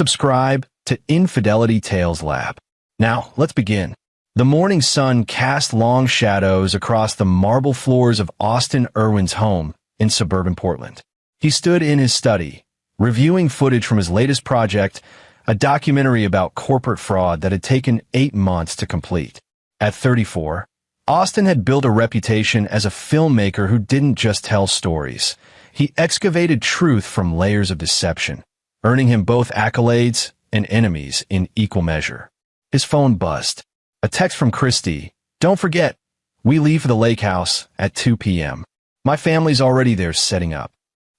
Subscribe to Infidelity Tales Lab. Now, let's begin. The morning sun cast long shadows across the marble floors of Austin Irwin's home in suburban Portland. He stood in his study, reviewing footage from his latest project, a documentary about corporate fraud that had taken 8 months to complete. At 34, Austin had built a reputation as a filmmaker who didn't just tell stories. He excavated truth from layers of deception, earning him both accolades and enemies in equal measure. His phone buzzed. A text from Christy. "Don't forget, we leave for the lake house at 2 p.m. My family's already there setting up."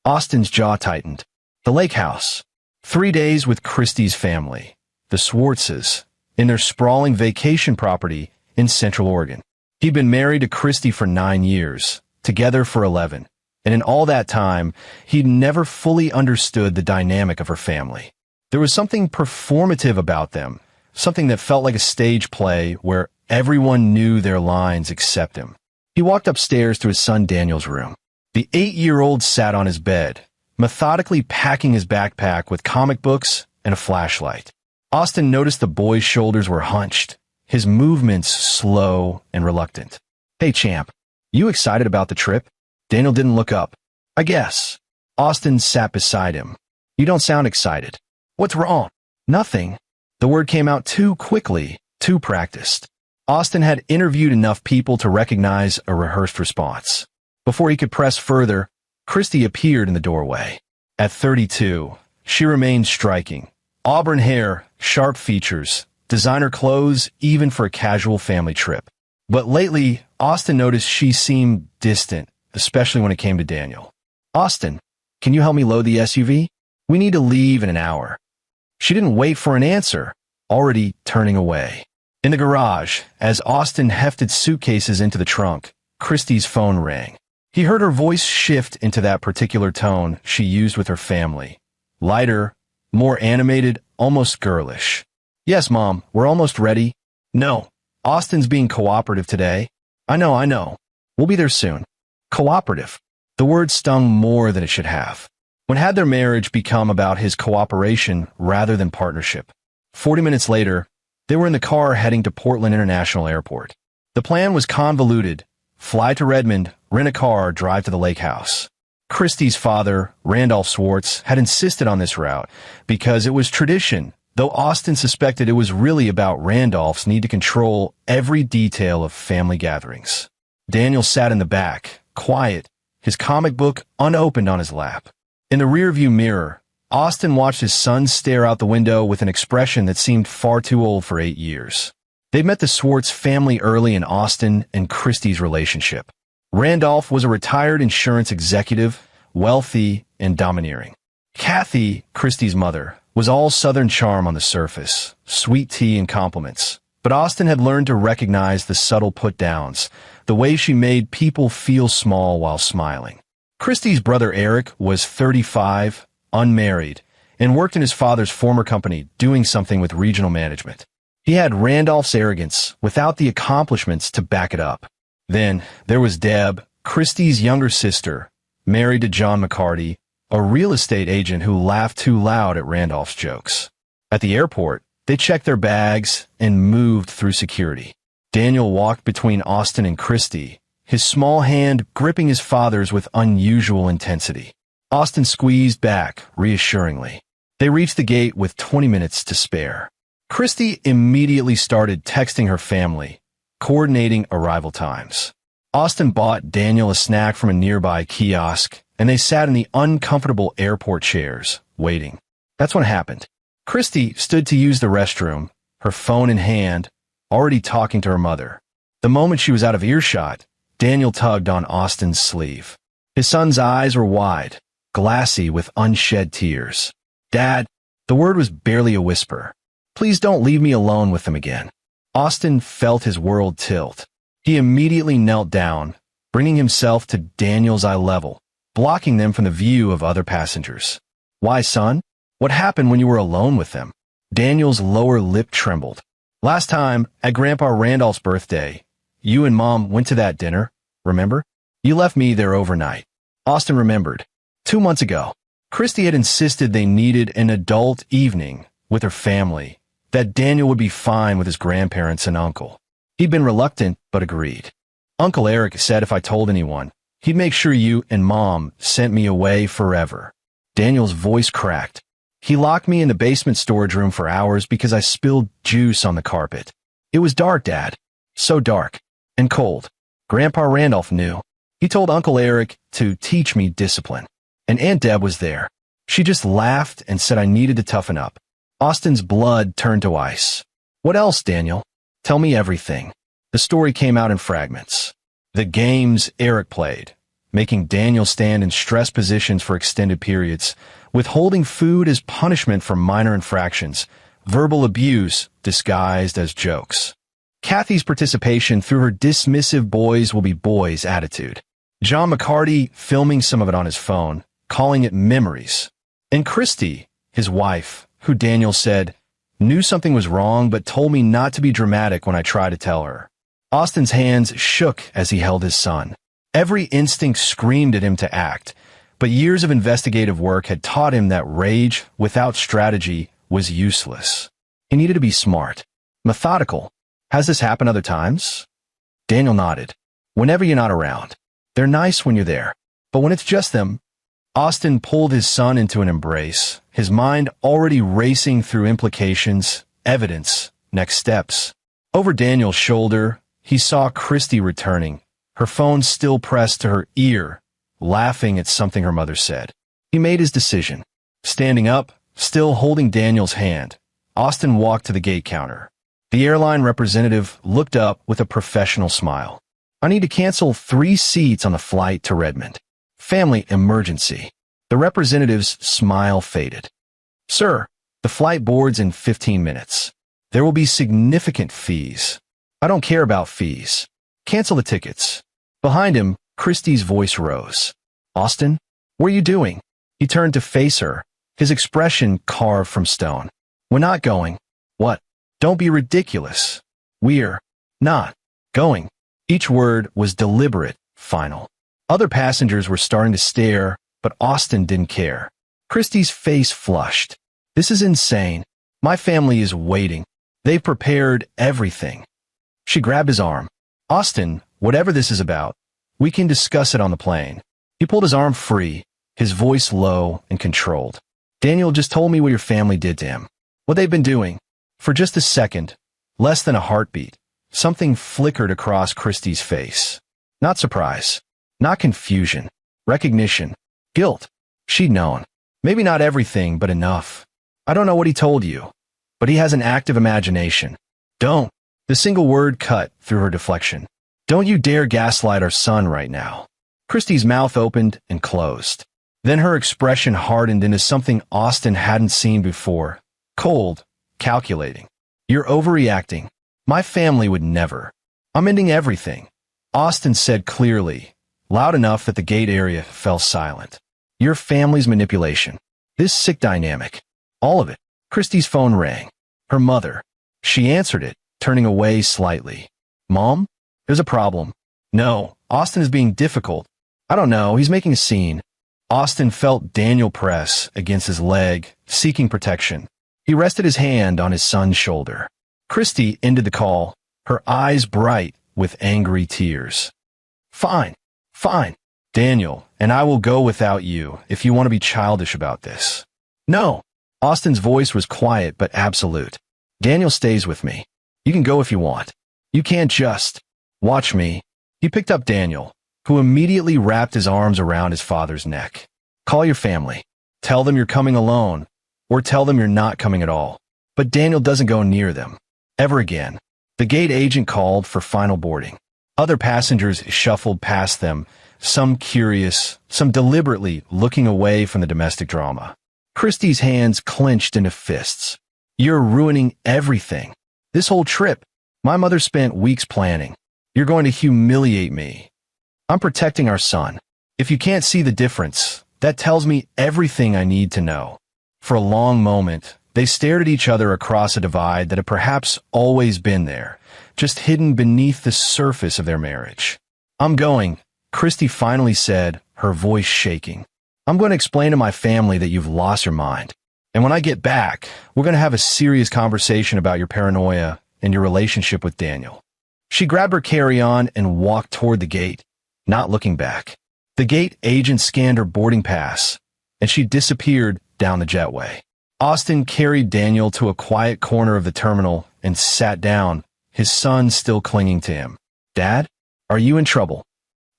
Austin's jaw tightened. The lake house. 3 days with Christy's family, the Swartzes, in their sprawling vacation property in Central Oregon. He'd been married to Christy for 9 years, together for 11, and in all that time, he'd never fully understood the dynamic of her family. There was something performative about them, something that felt like a stage play where everyone knew their lines except him. He walked upstairs to his son Daniel's room. The 8-year-old sat on his bed, methodically packing his backpack with comic books and a flashlight. Austin noticed the boy's shoulders were hunched, his movements slow and reluctant. "Hey, champ, you excited about the trip?" Daniel didn't look up. "I guess." Austin sat beside him. "You don't sound excited." "What's wrong?" "Nothing." The word came out too quickly, too practiced. Austin had interviewed enough people to recognize a rehearsed response. Before he could press further, Christy appeared in the doorway. At 32, she remained striking. Auburn hair, sharp features, designer clothes even for a casual family trip. But lately, Austin noticed she seemed distant, especially when it came to Daniel. "Austin, can you help me load the SUV? We need to leave in an hour." She didn't wait for an answer, already turning away. In the garage, as Austin hefted suitcases into the trunk, Christy's phone rang. He heard her voice shift into that particular tone she used with her family. Lighter, more animated, almost girlish. "Yes, Mom, we're almost ready." "No, Austin's being cooperative today." I know. We'll be there soon." Cooperative. The word stung more than it should have. When had their marriage become about his cooperation rather than partnership? 40 minutes later, they were in the car heading to Portland International Airport. The plan was convoluted. Fly to Redmond, rent a car, drive to the lake house. Christy's father, Randolph Swartz, had insisted on this route because it was tradition, though Austin suspected it was really about Randolph's need to control every detail of family gatherings. Daniel sat in the back, quiet, his comic book unopened on his lap. In the rearview mirror, Austin watched his son stare out the window with an expression that seemed far too old for 8 years. They met the Swartz family early in Austin and Christy's relationship. Randolph was a retired insurance executive, wealthy and domineering. Kathy, Christy's mother, was all Southern charm on the surface, sweet tea and compliments. But Austin had learned to recognize the subtle put-downs, the way she made people feel small while smiling. Christy's brother Eric was 35, unmarried, and worked in his father's former company doing something with regional management. He had Randolph's arrogance without the accomplishments to back it up. Then there was Deb, Christy's younger sister, married to John McCarty, a real estate agent who laughed too loud at Randolph's jokes. At the airport, they checked their bags and moved through security. Daniel walked between Austin and Christy, his small hand gripping his father's with unusual intensity. Austin squeezed back reassuringly. They reached the gate with 20 minutes to spare. Christy immediately started texting her family, coordinating arrival times. Austin bought Daniel a snack from a nearby kiosk, and they sat in the uncomfortable airport chairs, waiting. That's what happened. Christy stood to use the restroom, her phone in hand, already talking to her mother. The moment she was out of earshot, Daniel tugged on Austin's sleeve. His son's eyes were wide, glassy with unshed tears. "Dad," the word was barely a whisper. "Please don't leave me alone with them again." Austin felt his world tilt. He immediately knelt down, bringing himself to Daniel's eye level, blocking them from the view of other passengers. "Why, son? What happened when you were alone with them?" Daniel's lower lip trembled. "Last time, at Grandpa Randolph's birthday, you and Mom went to that dinner, remember? You left me there overnight." Austin remembered. 2 months ago, Christy had insisted they needed an adult evening, with her family, that Daniel would be fine with his grandparents and uncle. He'd been reluctant, but agreed. Uncle Eric said if I told anyone, he'd make sure you and Mom sent me away forever. Daniel's voice cracked. He locked me in the basement storage room for hours because I spilled juice on the carpet. It was dark, Dad. So dark. And cold. Grandpa Randolph knew. He told Uncle Eric to teach me discipline. And Aunt Deb was there. She just laughed and said I needed to toughen up. Austin's blood turned to ice. What else, Daniel? Tell me everything. The story came out in fragments. The games Eric played, making Daniel stand in stress positions for extended periods, withholding food as punishment for minor infractions, verbal abuse disguised as jokes. Kathy's participation through her dismissive boys will be boys attitude. John McCarty filming some of it on his phone, calling it memories. And Christy, his wife, who Daniel said, knew something was wrong but told me not to be dramatic when I tried to tell her. Austin's hands shook as he held his son. Every instinct screamed at him to act, but years of investigative work had taught him that rage without strategy was useless. He needed to be smart, methodical. Has this happened other times? Daniel nodded. Whenever you're not around. They're nice when you're there, but when it's just them. Austin pulled his son into an embrace, his mind already racing through implications, evidence, next steps. Over Daniel's shoulder, he saw Christy returning, her phone still pressed to her ear, laughing at something her mother said. He made his decision. Standing up, still holding Daniel's hand, Austin walked to the gate counter. The airline representative looked up with a professional smile. I need to cancel 3 seats on the flight to Redmond. Family emergency. The representative's smile faded. Sir, the flight boards in 15 minutes. There will be significant fees. I don't care about fees. Cancel the tickets. Behind him, Christy's voice rose. Austin, what are you doing? He turned to face her, his expression carved from stone. We're not going. What? Don't be ridiculous. We're not going. Each word was deliberate, final. Other passengers were starting to stare, but Austin didn't care. Christy's face flushed. This is insane. My family is waiting. They've prepared everything. She grabbed his arm. Austin, whatever this is about, we can discuss it on the plane. He pulled his arm free, his voice low and controlled. Daniel just told me what your family did to him. What they've been doing. For just a second, less than a heartbeat, something flickered across Christy's face. Not surprise. Not confusion. Recognition. Guilt. She'd known. Maybe not everything, but enough. I don't know what he told you, but he has an active imagination. Don't. The single word cut through her deflection. Don't you dare gaslight our son right now. Christy's mouth opened and closed. Then her expression hardened into something Austin hadn't seen before. Cold. Calculating. You're overreacting. My family would never. I'm ending everything. Austin said clearly, loud enough that the gate area fell silent. Your family's manipulation. This sick dynamic. All of it. Christy's phone rang. Her mother. She answered it, turning away slightly. Mom? There's a problem. No, Austin is being difficult. I don't know, he's making a scene. Austin felt Daniel press against his leg, seeking protection. He rested his hand on his son's shoulder. Christy ended the call, her eyes bright with angry tears. Fine, fine, Daniel, and I will go without you if you want to be childish about this. No. Austin's voice was quiet but absolute. Daniel stays with me. You can go if you want. You can't just. Watch me. He picked up Daniel, who immediately wrapped his arms around his father's neck. Call your family. Tell them you're coming alone, or tell them you're not coming at all. But Daniel doesn't go near them. Ever again. The gate agent called for final boarding. Other passengers shuffled past them, some curious, some deliberately looking away from the domestic drama. Christy's hands clenched into fists. You're ruining everything. This whole trip. My mother spent weeks planning. You're going to humiliate me. I'm protecting our son. If you can't see the difference, that tells me everything I need to know. For a long moment, they stared at each other across a divide that had perhaps always been there, just hidden beneath the surface of their marriage. I'm going, Christy finally said, her voice shaking. I'm going to explain to my family that you've lost your mind. And when I get back, we're going to have a serious conversation about your paranoia and your relationship with Daniel." She grabbed her carry-on and walked toward the gate, not looking back. The gate agent scanned her boarding pass, and she disappeared down the jetway. Austin carried Daniel to a quiet corner of the terminal and sat down, his son still clinging to him. "Dad, are you in trouble?"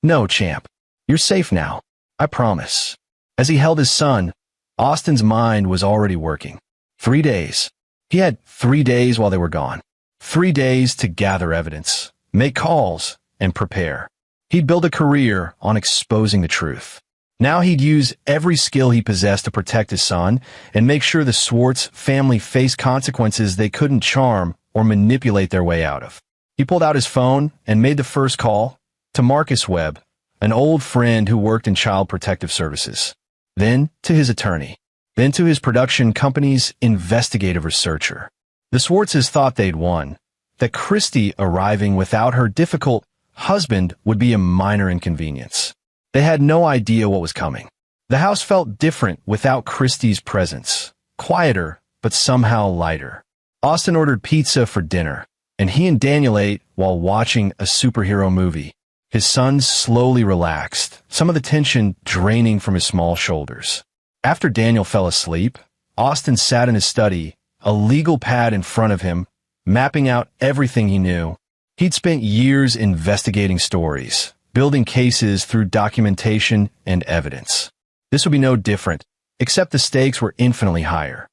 "No, champ. You're safe now. I promise." As he held his son, Austin's mind was already working. 3 days. He had 3 days while they were gone. 3 days to gather evidence, make calls, and prepare. He'd build a career on exposing the truth. Now he'd use every skill he possessed to protect his son and make sure the Swartz family faced consequences they couldn't charm or manipulate their way out of. He pulled out his phone and made the first call to Marcus Webb, an old friend who worked in Child Protective Services. Then to his attorney. Then to his production company's investigative researcher. The Swartzes thought they'd won, that Christy arriving without her difficult husband would be a minor inconvenience. They had no idea what was coming. The house felt different without Christy's presence, quieter, but somehow lighter. Austin ordered pizza for dinner, and he and Daniel ate while watching a superhero movie. His son slowly relaxed, some of the tension draining from his small shoulders. After Daniel fell asleep, Austin sat in his study, a legal pad in front of him, mapping out everything he knew. He'd spent years investigating stories, building cases through documentation and evidence. This would be no different, except the stakes were infinitely higher.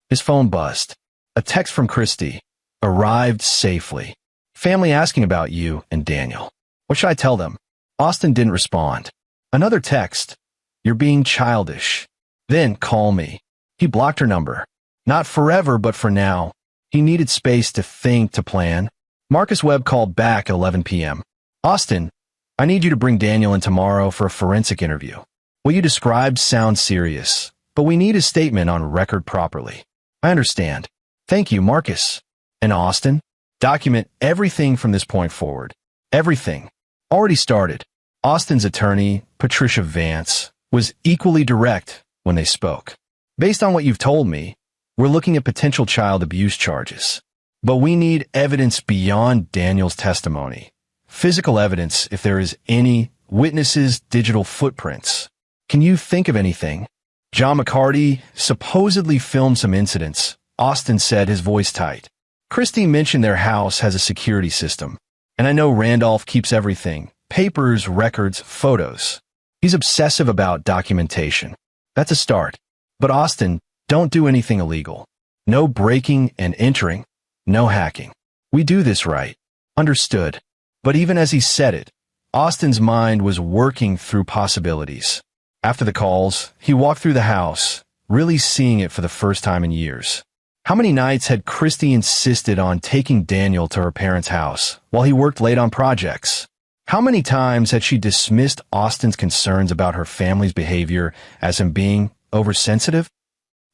His phone buzzed. A text from Christy. "Arrived safely. Family asking about you and Daniel. What should I tell them?" Austin didn't respond. Another text. "You're being childish. Then call me." He blocked her number. Not forever, but for now. He needed space to think, to plan. Marcus Webb called back at 11 p.m. "Austin, I need you to bring Daniel in tomorrow for a forensic interview. What you described sounds serious, but we need his statement on record properly." "I understand. Thank you, Marcus." "And Austin, document everything from this point forward. Everything." Already started. Austin's attorney, Patricia Vance, was equally direct when they spoke. "Based on what you've told me, we're looking at potential child abuse charges. But we need evidence beyond Daniel's testimony. Physical evidence, if there is any, witnesses, digital footprints. Can you think of anything?" "John McCarty supposedly filmed some incidents," Austin said, his voice tight. "Christy mentioned their house has a security system. And I know Randolph keeps everything. Papers, records, photos. He's obsessive about documentation. That's a start. But Austin, don't do anything illegal. No breaking and entering. No hacking. We do this right." "Understood." But even as he said it, Austin's mind was working through possibilities. After the calls, he walked through the house, really seeing it for the first time in years. How many nights had Christy insisted on taking Daniel to her parents' house while he worked late on projects? How many times had she dismissed Austin's concerns about her family's behavior as him being oversensitive?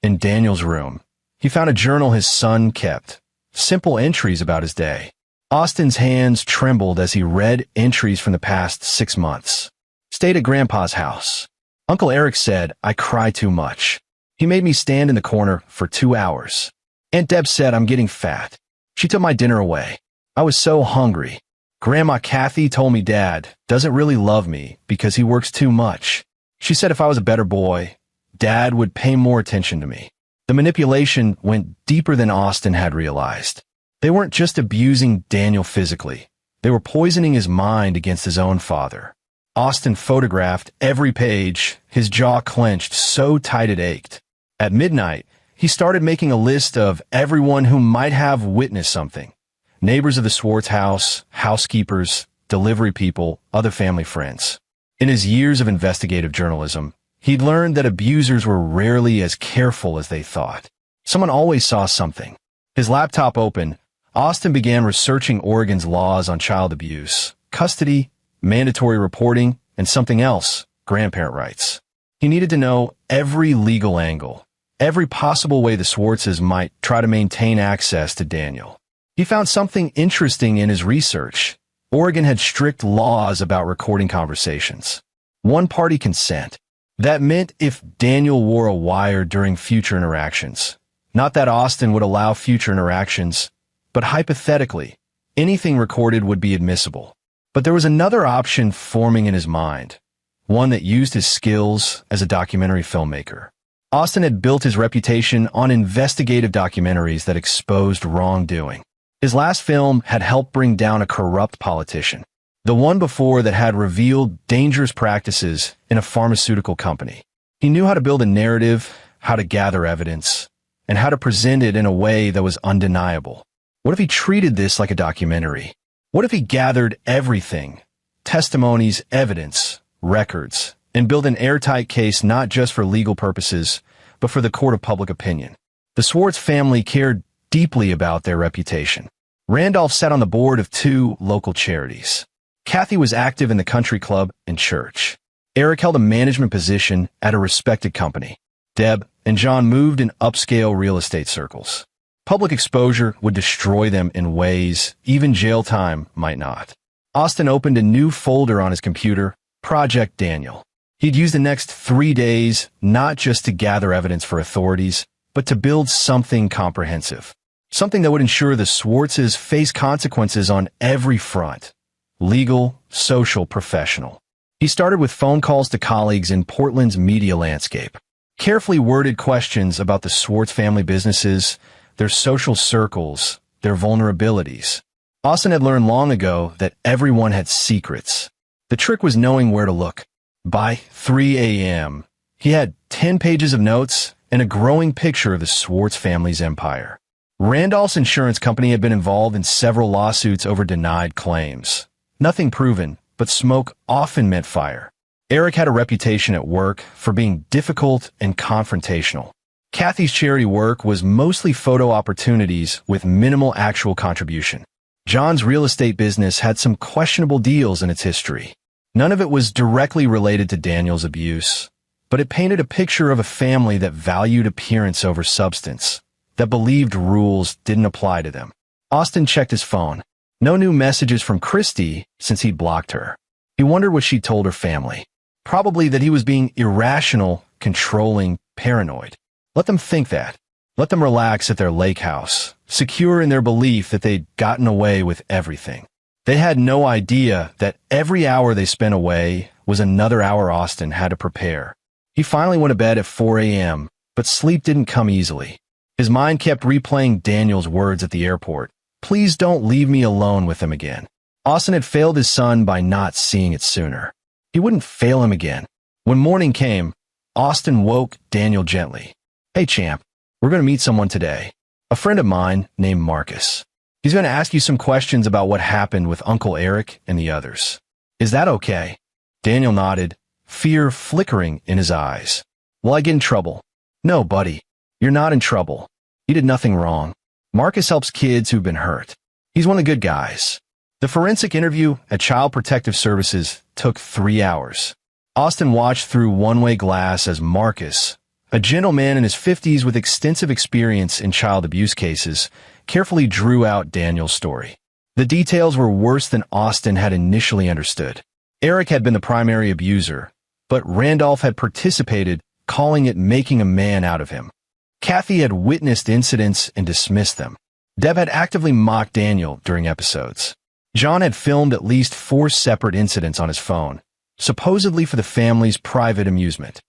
In Daniel's room, he found a journal his son kept, simple entries about his day. Austin's hands trembled as he read entries from the past 6 months. "Stayed at Grandpa's house. Uncle Eric said I cry too much. He made me stand in the corner for 2 hours. Aunt Deb said I'm getting fat. She took my dinner away. I was so hungry. Grandma Kathy told me Dad doesn't really love me because he works too much. She said if I was a better boy, Dad would pay more attention to me." The manipulation went deeper than Austin had realized. They weren't just abusing Daniel physically. They were poisoning his mind against his own father. Austin photographed every page, his jaw clenched so tight it ached. At midnight, he started making a list of everyone who might have witnessed something. Neighbors of the Swartz house, housekeepers, delivery people, other family friends. In his years of investigative journalism, he'd learned that abusers were rarely as careful as they thought. Someone always saw something. His laptop open, Austin began researching Oregon's laws on child abuse, custody, mandatory reporting, and something else, grandparent rights. He needed to know every legal angle, every possible way the Swartzes might try to maintain access to Daniel. He found something interesting in his research. Oregon had strict laws about recording conversations. One-party consent. That meant if Daniel wore a wire during future interactions. Not that Austin would allow future interactions, but hypothetically, anything recorded would be admissible. But there was another option forming in his mind, one that used his skills as a documentary filmmaker. Austin had built his reputation on investigative documentaries that exposed wrongdoing. His last film had helped bring down a corrupt politician. The one before that had revealed dangerous practices in a pharmaceutical company. He knew how to build a narrative, how to gather evidence, and how to present it in a way that was undeniable. What if he treated this like a documentary? What if he gathered everything, testimonies, evidence, records, and built an airtight case not just for legal purposes, but for the court of public opinion? The Swartz family cared deeply about their reputation. Randolph sat on the board of 2 local charities. Kathy was active in the country club and church. Eric held a management position at a respected company. Deb and John moved in upscale real estate circles. Public exposure would destroy them in ways even jail time might not. Austin opened a new folder on his computer, Project Daniel. He'd use the next 3 days not just to gather evidence for authorities, but to build something comprehensive. Something that would ensure the Swartzes face consequences on every front. Legal, social, professional. He started with phone calls to colleagues in Portland's media landscape. Carefully worded questions about the Swartz family businesses, their social circles, their vulnerabilities. Austin had learned long ago that everyone had secrets. The trick was knowing where to look. By 3 a.m., he had 10 pages of notes and a growing picture of the Swartz family's empire. Randolph's insurance company had been involved in several lawsuits over denied claims. Nothing proven, but smoke often meant fire. Eric had a reputation at work for being difficult and confrontational. Kathy's charity work was mostly photo opportunities with minimal actual contribution. John's real estate business had some questionable deals in its history. None of it was directly related to Daniel's abuse, but it painted a picture of a family that valued appearance over substance, that believed rules didn't apply to them. Austin checked his phone. No new messages from Christy since he'd blocked her. He wondered what she'd told her family. Probably that he was being irrational, controlling, paranoid. Let them think that. Let them relax at their lake house, secure in their belief that they'd gotten away with everything. They had no idea that every hour they spent away was another hour Austin had to prepare. He finally went to bed at 4 a.m., but sleep didn't come easily. His mind kept replaying Daniel's words at the airport. Please don't leave me alone with him again. Austin had failed his son by not seeing it sooner. He wouldn't fail him again. When morning came, Austin woke Daniel gently. Hey, champ, we're going to meet someone today. A friend of mine named Marcus. He's going to ask you some questions about what happened with Uncle Eric and the others. Is that okay? Daniel nodded, fear flickering in his eyes. Will I get in trouble? No, buddy. You're not in trouble. You did nothing wrong. Marcus helps kids who've been hurt. He's one of the good guys. The forensic interview at Child Protective Services took 3 hours. Austin watched through one-way glass as Marcus, a gentleman in his 50s with extensive experience in child abuse cases, carefully drew out Daniel's story. The details were worse than Austin had initially understood. Eric had been the primary abuser, but Randolph had participated, calling it making a man out of him. Kathy had witnessed incidents and dismissed them. Deb had actively mocked Daniel during episodes. John had filmed at least 4 separate incidents on his phone, supposedly for the family's private amusement.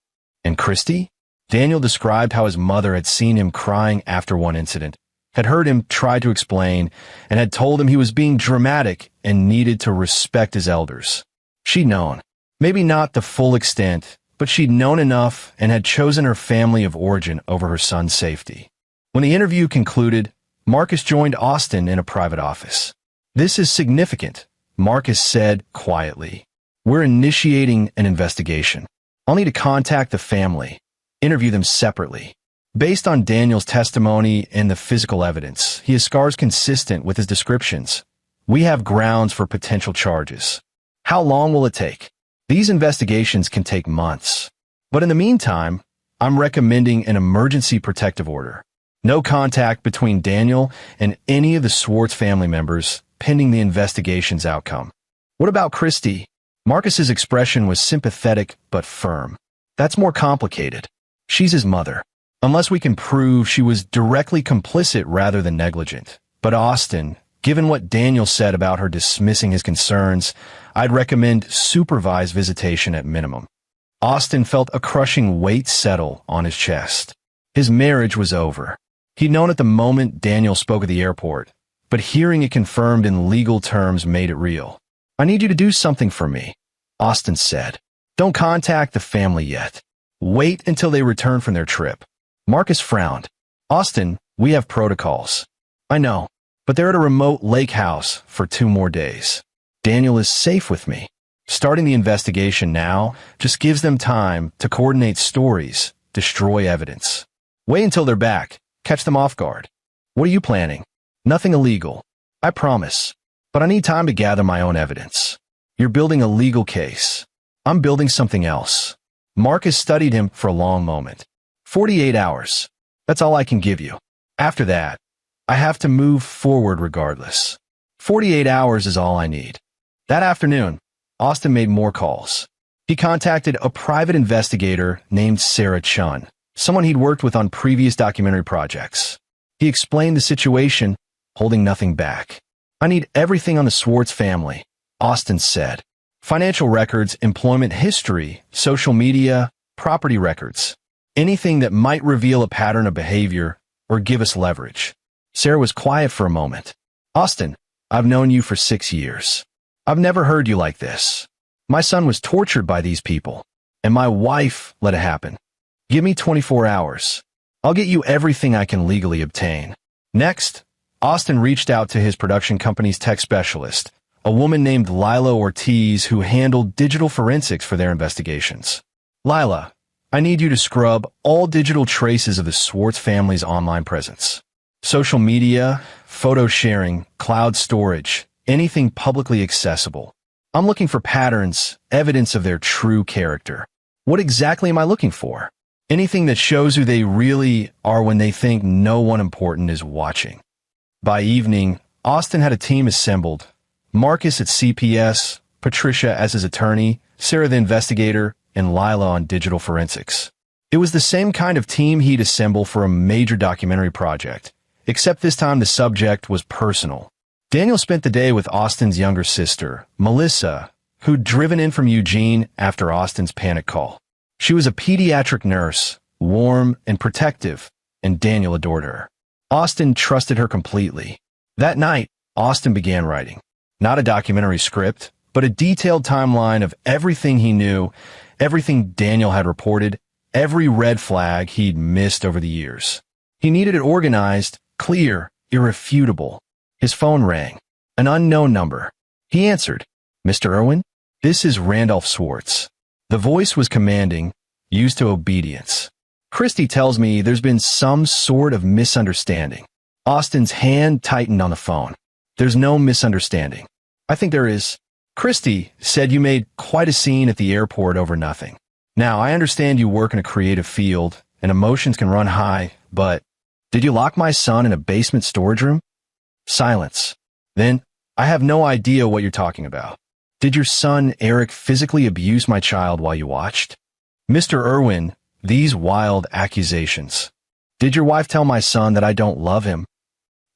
And Christy? Daniel described how his mother had seen him crying after one incident, had heard him try to explain, and had told him he was being dramatic and needed to respect his elders. She'd known. Maybe not the full extent, but she'd known enough and had chosen her family of origin over her son's safety. When the interview concluded, Marcus joined Austin in a private office. This is significant, Marcus said quietly. We're initiating an investigation. I'll need to contact the family, interview them separately. Based on Daniel's testimony and the physical evidence, he has scars consistent with his descriptions. We have grounds for potential charges. How long will it take? These investigations can take months. But in the meantime, I'm recommending an emergency protective order. No contact between Daniel and any of the Swartz family members pending the investigation's outcome. What about Christy? Marcus's expression was sympathetic but firm. That's more complicated. She's his mother. Unless we can prove she was directly complicit rather than negligent. But Austin, given what Daniel said about her dismissing his concerns, I'd recommend supervised visitation at minimum. Austin felt a crushing weight settle on his chest. His marriage was over. He'd known at the moment Daniel spoke at the airport, but hearing it confirmed in legal terms made it real. I need you to do something for me, Austin said. Don't contact the family yet. Wait until they return from their trip. Marcus frowned. Austin, we have protocols. I know, but they're at a remote lake house for 2 more days. Daniel is safe with me. Starting the investigation now just gives them time to coordinate stories, destroy evidence. Wait until they're back. Catch them off guard. What are you planning? Nothing illegal. I promise. But I need time to gather my own evidence. You're building a legal case. I'm building something else. Marcus studied him for a long moment. 48 hours. That's all I can give you. After that, I have to move forward regardless. 48 hours is all I need. That afternoon, Austin made more calls. He contacted a private investigator named Sarah Chun, someone he'd worked with on previous documentary projects. He explained the situation, holding nothing back. I need everything on the Swartz family, Austin said. Financial records, employment history, social media, property records. Anything that might reveal a pattern of behavior or give us leverage. Sarah was quiet for a moment. Austin, I've known you for 6 years. I've never heard you like this. My son was tortured by these people, and my wife let it happen. Give me 24 hours. I'll get you everything I can legally obtain. Next, Austin reached out to his production company's tech specialist, a woman named Lila Ortiz who handled digital forensics for their investigations. Lila, I need you to scrub all digital traces of the Swartz family's online presence. Social media, photo sharing, cloud storage, anything publicly accessible. I'm looking for patterns, evidence of their true character. What exactly am I looking for? Anything that shows who they really are when they think no one important is watching. By evening, Austin had a team assembled. Marcus at CPS, Patricia as his attorney, Sarah the investigator, and Lila on digital forensics. It was the same kind of team he'd assemble for a major documentary project, except this time the subject was personal. Daniel spent the day with Austin's younger sister, Melissa, who'd driven in from Eugene after Austin's panic call. She was a pediatric nurse, warm and protective, and Daniel adored her. Austin trusted her completely. That night, Austin began writing. Not a documentary script, but a detailed timeline of everything he knew, everything Daniel had reported, every red flag he'd missed over the years. He needed it organized, clear, irrefutable. His phone rang. An unknown number. He answered. Mr. Irwin? This is Randolph Swartz. The voice was commanding, used to obedience. Christy tells me there's been some sort of misunderstanding. Austin's hand tightened on the phone. There's no misunderstanding. I think there is. Christy said you made quite a scene at the airport over nothing. Now, I understand you work in a creative field, and emotions can run high, but did you lock my son in a basement storage room? Silence. Then, I have no idea what you're talking about. Did your son, Eric, physically abuse my child while you watched? Mr. Irwin, these wild accusations. Did your wife tell my son that I don't love him?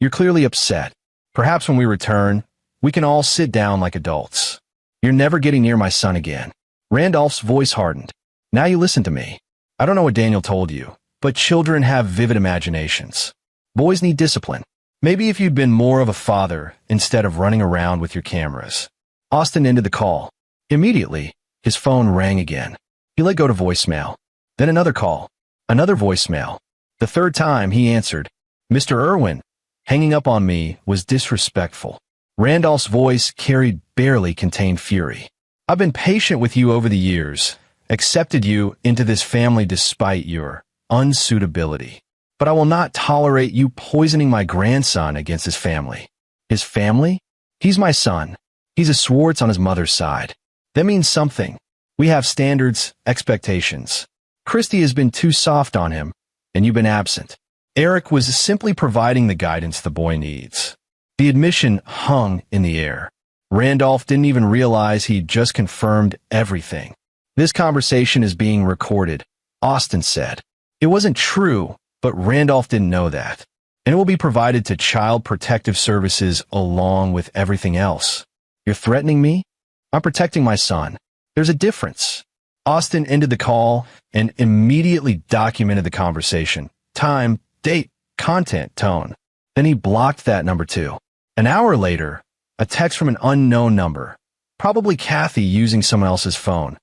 You're clearly upset. Perhaps when we return, we can all sit down like adults. You're never getting near my son again. Randolph's voice hardened. Now you listen to me. I don't know what Daniel told you, but children have vivid imaginations. Boys need discipline. Maybe if you'd been more of a father instead of running around with your cameras. Austin ended the call. Immediately, his phone rang again. He let go to voicemail. Then another call. Another voicemail. The third time he answered. Mr. Irwin, hanging up on me was disrespectful. Randolph's voice carried barely contained fury. I've been patient with you over the years, accepted you into this family despite your unsuitability. But I will not tolerate you poisoning my grandson against his family. His family? He's my son. He's a Swartz on his mother's side. That means something. We have standards, expectations. Christy has been too soft on him, and you've been absent. Eric was simply providing the guidance the boy needs. The admission hung in the air. Randolph didn't even realize he'd just confirmed everything. This conversation is being recorded, Austin said. It wasn't true, but Randolph didn't know that. And it will be provided to Child Protective Services along with everything else. You're threatening me? I'm protecting my son. There's a difference. Austin ended the call and immediately documented the conversation. Time, date, content, tone. Then he blocked that number too. An hour later, a text from an unknown number. Probably Kathy using someone else's phone.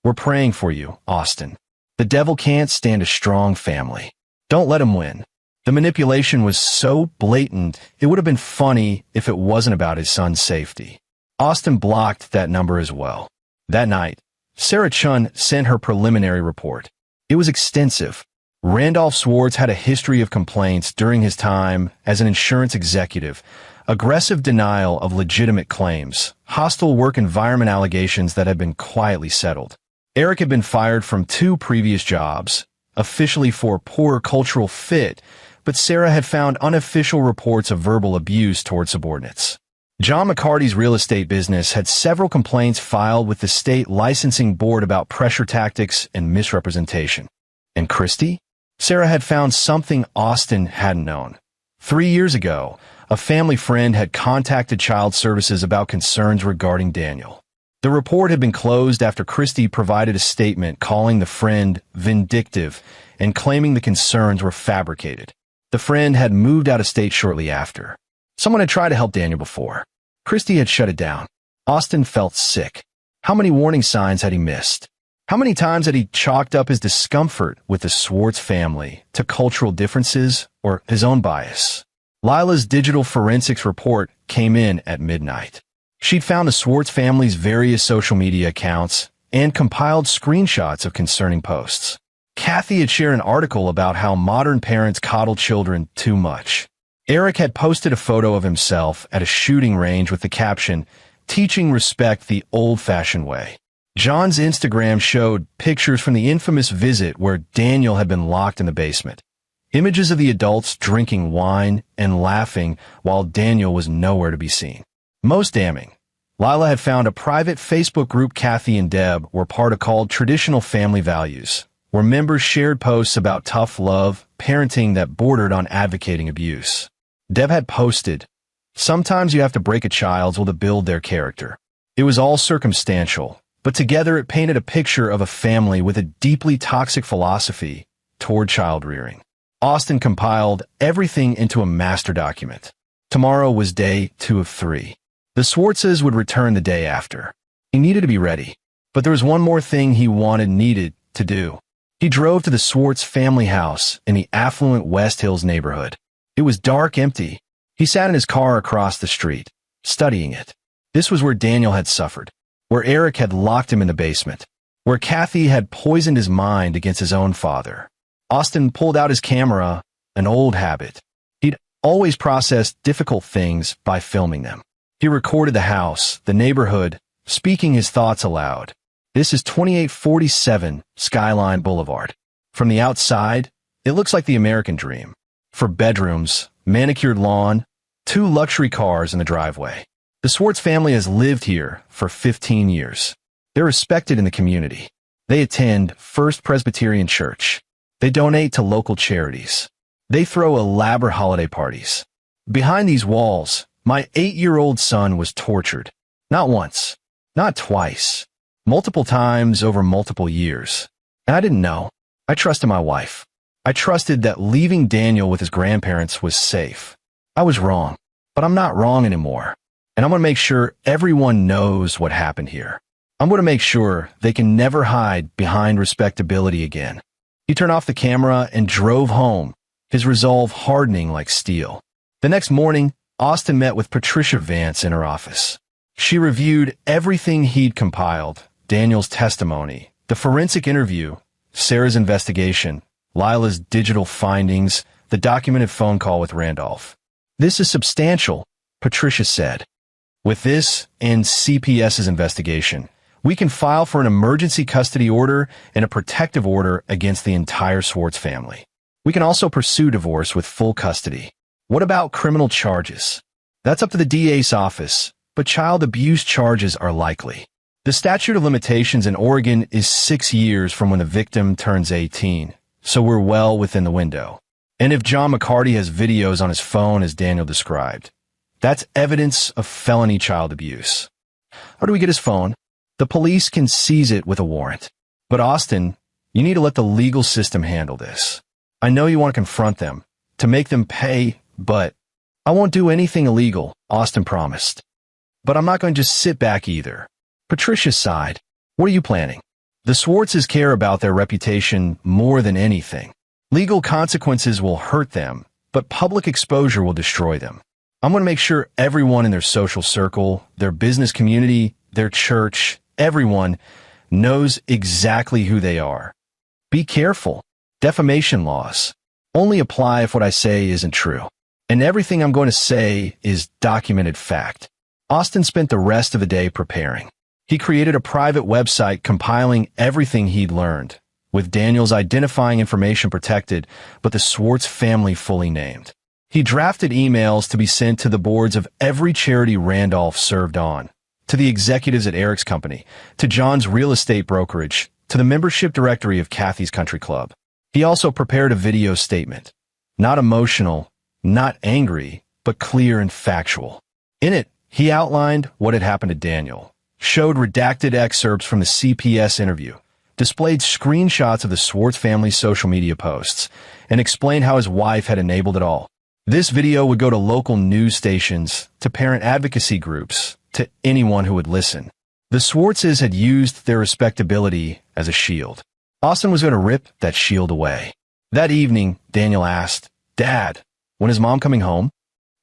We're praying for you, Austin. The devil can't stand a strong family. Don't let him win. The manipulation was so blatant, it would have been funny if it wasn't about his son's safety. Austin blocked that number as well. That night, Sarah Chun sent her preliminary report. It was extensive. Randolph Swartz had a history of complaints during his time as an insurance executive, aggressive denial of legitimate claims, hostile work environment allegations that had been quietly settled. Eric had been fired from 2 previous jobs, officially for poor cultural fit, but Sarah had found unofficial reports of verbal abuse toward subordinates. John McCarty's real estate business had several complaints filed with the state licensing board about pressure tactics and misrepresentation. And Christy? Sarah had found something Austin hadn't known. 3 years ago, a family friend had contacted Child Services about concerns regarding Daniel. The report had been closed after Christy provided a statement calling the friend vindictive and claiming the concerns were fabricated. The friend had moved out of state shortly after. Someone had tried to help Daniel before. Christy had shut it down. Austin felt sick. How many warning signs had he missed? How many times had he chalked up his discomfort with the Swartz family to cultural differences or his own bias? Lila's digital forensics report came in at midnight. She'd found the Swartz family's various social media accounts and compiled screenshots of concerning posts. Kathy had shared an article about how modern parents coddle children too much. Eric had posted a photo of himself at a shooting range with the caption, "Teaching respect the old-fashioned way." John's Instagram showed pictures from the infamous visit where Daniel had been locked in the basement. Images of the adults drinking wine and laughing while Daniel was nowhere to be seen. Most damning, Lila had found a private Facebook group Kathy and Deb were part of called Traditional Family Values, where members shared posts about tough love, parenting that bordered on advocating abuse. Deb had posted, "Sometimes you have to break a child's will to build their character." It was all circumstantial, but together it painted a picture of a family with a deeply toxic philosophy toward child rearing. Austin compiled everything into a master document. Tomorrow was day 2 of 3. The Swartzes would return the day after. He needed to be ready, but there was one more thing he needed to do. He drove to the Swartz family house in the affluent West Hills neighborhood. It was dark, empty. He sat in his car across the street, studying it. This was where Daniel had suffered, where Eric had locked him in the basement, where Kathy had poisoned his mind against his own father. Austin pulled out his camera, an old habit. He'd always processed difficult things by filming them. He recorded the house, the neighborhood, speaking his thoughts aloud. This is 2847 Skyline Boulevard. From the outside, it looks like the American dream. 4 bedrooms, manicured lawn, 2 luxury cars in the driveway. The Swartz family has lived here for 15 years. They're respected in the community. They attend First Presbyterian Church. They donate to local charities. They throw elaborate holiday parties. Behind these walls, my 8-year-old son was tortured. Not once, not twice. Multiple times over multiple years. And I didn't know. I trusted my wife. I trusted that leaving Daniel with his grandparents was safe. I was wrong, but I'm not wrong anymore. And I'm going to make sure everyone knows what happened here. I'm going to make sure they can never hide behind respectability again. He turned off the camera and drove home, his resolve hardening like steel. The next morning, Austin met with Patricia Vance in her office. She reviewed everything he'd compiled. Daniel's testimony, the forensic interview, Sarah's investigation, Lila's digital findings, the documented phone call with Randolph. "This is substantial," Patricia said. "With this and CPS's investigation, we can file for an emergency custody order and a protective order against the entire Swartz family. We can also pursue divorce with full custody. What about criminal charges? That's up to the DA's office, but child abuse charges are likely. The statute of limitations in Oregon is 6 years from when the victim turns 18, so we're well within the window. And if John McCarty has videos on his phone as Daniel described, that's evidence of felony child abuse. How do we get his phone? The police can seize it with a warrant. But Austin, you need to let the legal system handle this. I know you want to confront them, to make them pay, but I won't do anything illegal, Austin promised. But I'm not going to just sit back either. Patricia sighed. What are you planning? The Swartzes care about their reputation more than anything. Legal consequences will hurt them, but public exposure will destroy them. I'm going to make sure everyone in their social circle, their business community, their church, everyone knows exactly who they are. Be careful. Defamation laws only apply if what I say isn't true. And everything I'm going to say is documented fact. Austin spent the rest of the day preparing. He created a private website compiling everything he'd learned, with Daniel's identifying information protected, but the Swartz family fully named. He drafted emails to be sent to the boards of every charity Randolph served on, to the executives at Eric's company, to John's real estate brokerage, to the membership directory of Kathy's Country Club. He also prepared a video statement. Not emotional, not angry, but clear and factual. In it, he outlined what had happened to Daniel, showed redacted excerpts from the CPS interview, displayed screenshots of the Swartz family's social media posts, and explained how his wife had enabled it all. This video would go to local news stations, to parent advocacy groups, to anyone who would listen. The Swartzes had used their respectability as a shield. Austin was going to rip that shield away. That evening, Daniel asked, "Dad, when is Mom coming home?"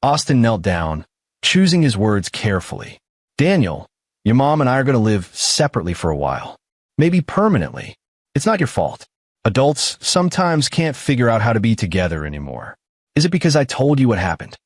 Austin knelt down, choosing his words carefully. "Daniel, your mom and I are going to live separately for a while. Maybe permanently. It's not your fault. Adults sometimes can't figure out how to be together anymore. Is it because I told you what happened?"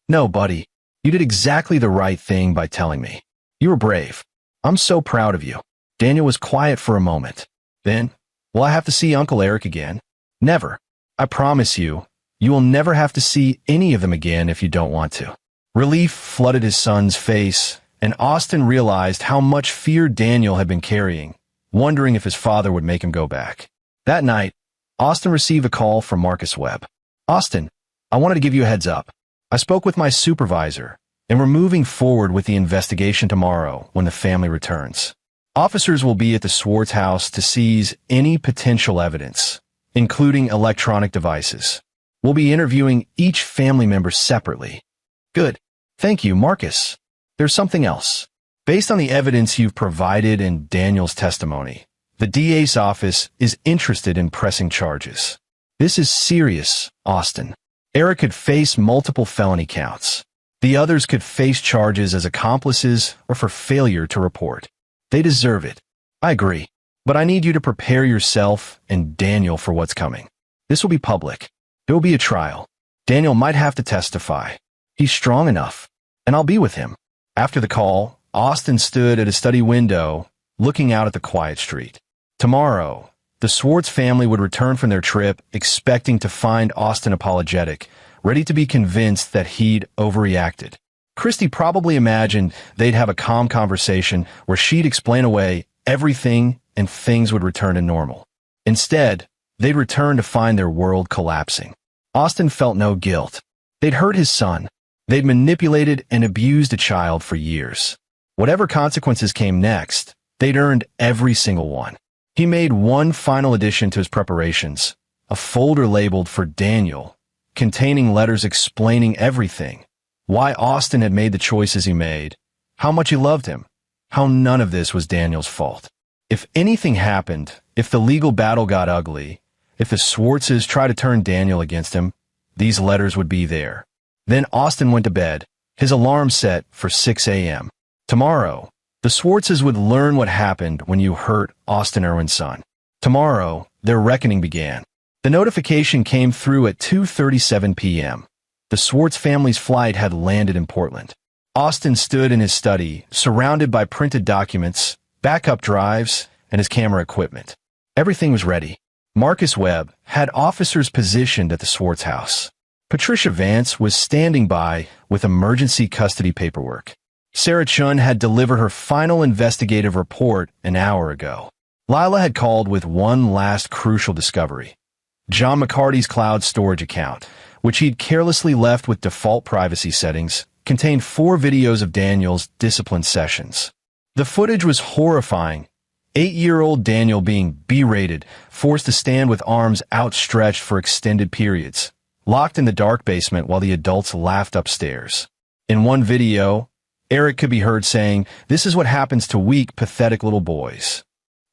"No, buddy. You did exactly the right thing by telling me. You were brave. I'm so proud of you." Daniel was quiet for a moment. Then, "Will I have to see Uncle Eric again?" "Never. I promise you, you will never have to see any of them again if you don't want to." Relief flooded his son's face, and Austin realized how much fear Daniel had been carrying, wondering if his father would make him go back. That night, Austin received a call from Marcus Webb. "Austin, I wanted to give you a heads up. I spoke with my supervisor, and we're moving forward with the investigation tomorrow when the family returns. Officers will be at the Swartz house to seize any potential evidence, including electronic devices. We'll be interviewing each family member separately." "Good. Thank you, Marcus. There's something else. Based on the evidence you've provided in Daniel's testimony, the DA's office is interested in pressing charges. This is serious, Austin. Eric could face multiple felony counts. The others could face charges as accomplices or for failure to report. They deserve it. I agree. But I need you to prepare yourself and Daniel for what's coming. This will be public. There will be a trial. Daniel might have to testify. He's strong enough, and I'll be with him." After the call, Austin stood at a study window, looking out at the quiet street. Tomorrow, the Swartz family would return from their trip, expecting to find Austin apologetic, ready to be convinced that he'd overreacted. Christy probably imagined they'd have a calm conversation where she'd explain away everything and things would return to normal. Instead, they'd return to find their world collapsing. Austin felt no guilt. They'd hurt his son. They'd manipulated and abused a child for years. Whatever consequences came next, they'd earned every single one. He made one final addition to his preparations, a folder labeled for Daniel, containing letters explaining everything, why Austin had made the choices he made, how much he loved him, how none of this was Daniel's fault. If anything happened, if the legal battle got ugly, if the Swartzes tried to turn Daniel against him, these letters would be there. Then Austin went to bed, his alarm set for 6 a.m. Tomorrow, the Swartzes would learn what happened when you hurt Austin Irwin's son. Tomorrow, their reckoning began. The notification came through at 2:37 p.m. The Swartz family's flight had landed in Portland. Austin stood in his study, surrounded by printed documents, backup drives, and his camera equipment. Everything was ready. Marcus Webb had officers positioned at the Swartz house. Patricia Vance was standing by with emergency custody paperwork. Sarah Chun had delivered her final investigative report an hour ago. Lila had called with one last crucial discovery. John McCarty's cloud storage account, which he'd carelessly left with default privacy settings, contained 4 videos of Daniel's discipline sessions. The footage was horrifying. 8-year-old Daniel being berated, forced to stand with arms outstretched for extended periods, locked in the dark basement while the adults laughed upstairs. In one video, Eric could be heard saying, "This is what happens to weak, pathetic little boys."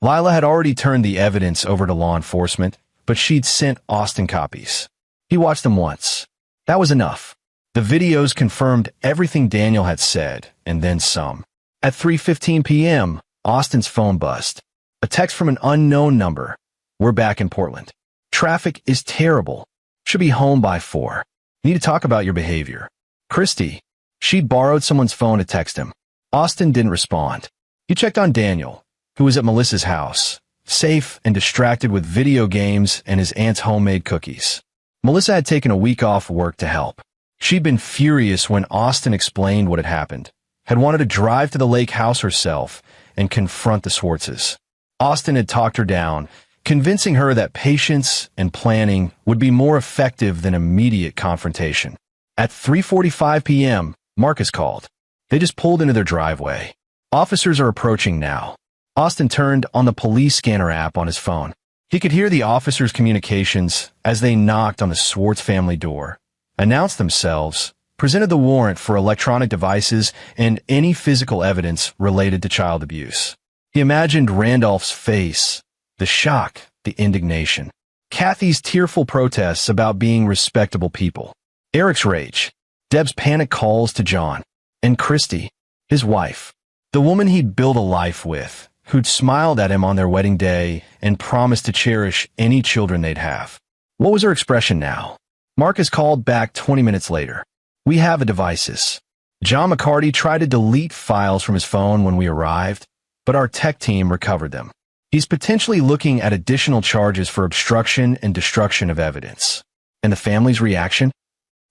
Lila had already turned the evidence over to law enforcement, but she'd sent Austin copies. He watched them once. That was enough. The videos confirmed everything Daniel had said, and then some. At 3:15 p.m., Austin's phone buzzed. A text from an unknown number. "We're back in Portland. Traffic is terrible. Should be home by 4. Need to talk about your behavior. Christy." She'd borrowed someone's phone to text him. Austin didn't respond. He checked on Daniel, who was at Melissa's house, safe and distracted with video games and his aunt's homemade cookies. Melissa had taken a week off work to help. She'd been furious when Austin explained what had happened, had wanted to drive to the lake house herself and confront the Swartzes. Austin had talked her down, convincing her that patience and planning would be more effective than immediate confrontation. At 3:45 p.m., Marcus called. They just pulled into their driveway. "Officers are approaching now." Austin turned on the police scanner app on his phone. He could hear the officers' communications as they knocked on the Swartz family door, announced themselves, presented the warrant for electronic devices and any physical evidence related to child abuse. He imagined Randolph's face, the shock, the indignation. Kathy's tearful protests about being respectable people. Eric's rage. Deb's panic calls to John. And Christy, his wife. The woman he'd built a life with, who'd smiled at him on their wedding day and promised to cherish any children they'd have. What was her expression now? Marcus called back 20 minutes later. "We have the devices." John McCarty tried to delete files from his phone when we arrived, but our tech team recovered them. He's potentially looking at additional charges for obstruction and destruction of evidence. And the family's reaction?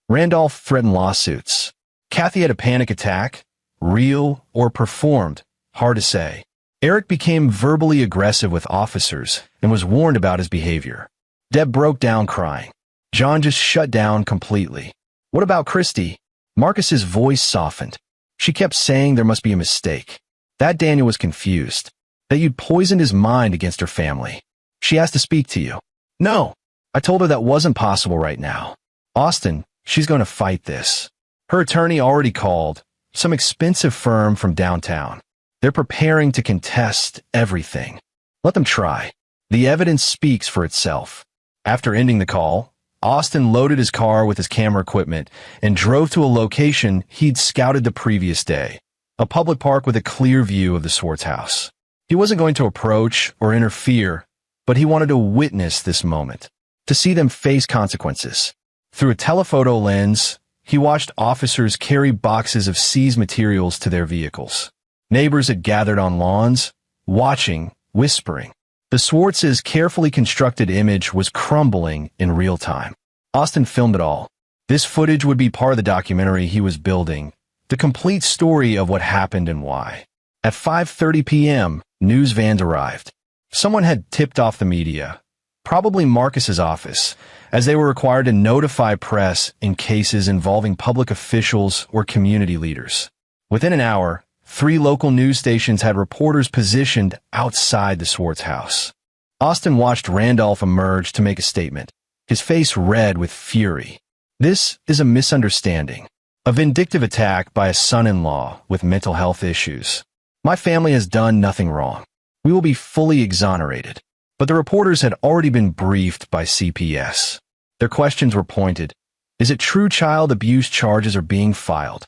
Randolph threatened lawsuits. Kathy had a panic attack, real or performed, hard to say. Eric became verbally aggressive with officers and was warned about his behavior. Deb broke down crying. John just shut down completely. What about Christy? Marcus's voice softened. She kept saying there must be a mistake. That Daniel was confused. That you'd poisoned his mind against her family. She asked to speak to you. No. I told her that wasn't possible right now. Austin, she's going to fight this. Her attorney already called, some expensive firm from downtown. They're preparing to contest everything. Let them try. The evidence speaks for itself. After ending the call, Austin loaded his car with his camera equipment and drove to a location he'd scouted the previous day, a public park with a clear view of the Swartz house. He wasn't going to approach or interfere, but he wanted to witness this moment, to see them face consequences. Through a telephoto lens, he watched officers carry boxes of seized materials to their vehicles. Neighbors had gathered on lawns, watching, whispering. The Swartz's carefully constructed image was crumbling in real time. Austin filmed it all. This footage would be part of the documentary he was building, the complete story of what happened and why. At 5:30 p.m., news vans arrived. Someone had tipped off the media, probably Marcus's office, as they were required to notify press in cases involving public officials or community leaders. Within an hour, 3 local news stations had reporters positioned outside the Swartz house. Austin watched Randolph emerge to make a statement, his face red with fury. This is a misunderstanding, a vindictive attack by a son-in-law with mental health issues. My family has done nothing wrong. We will be fully exonerated. But the reporters had already been briefed by CPS. Their questions were pointed. Is it true child abuse charges are being filed?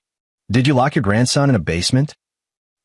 Did you lock your grandson in a basement?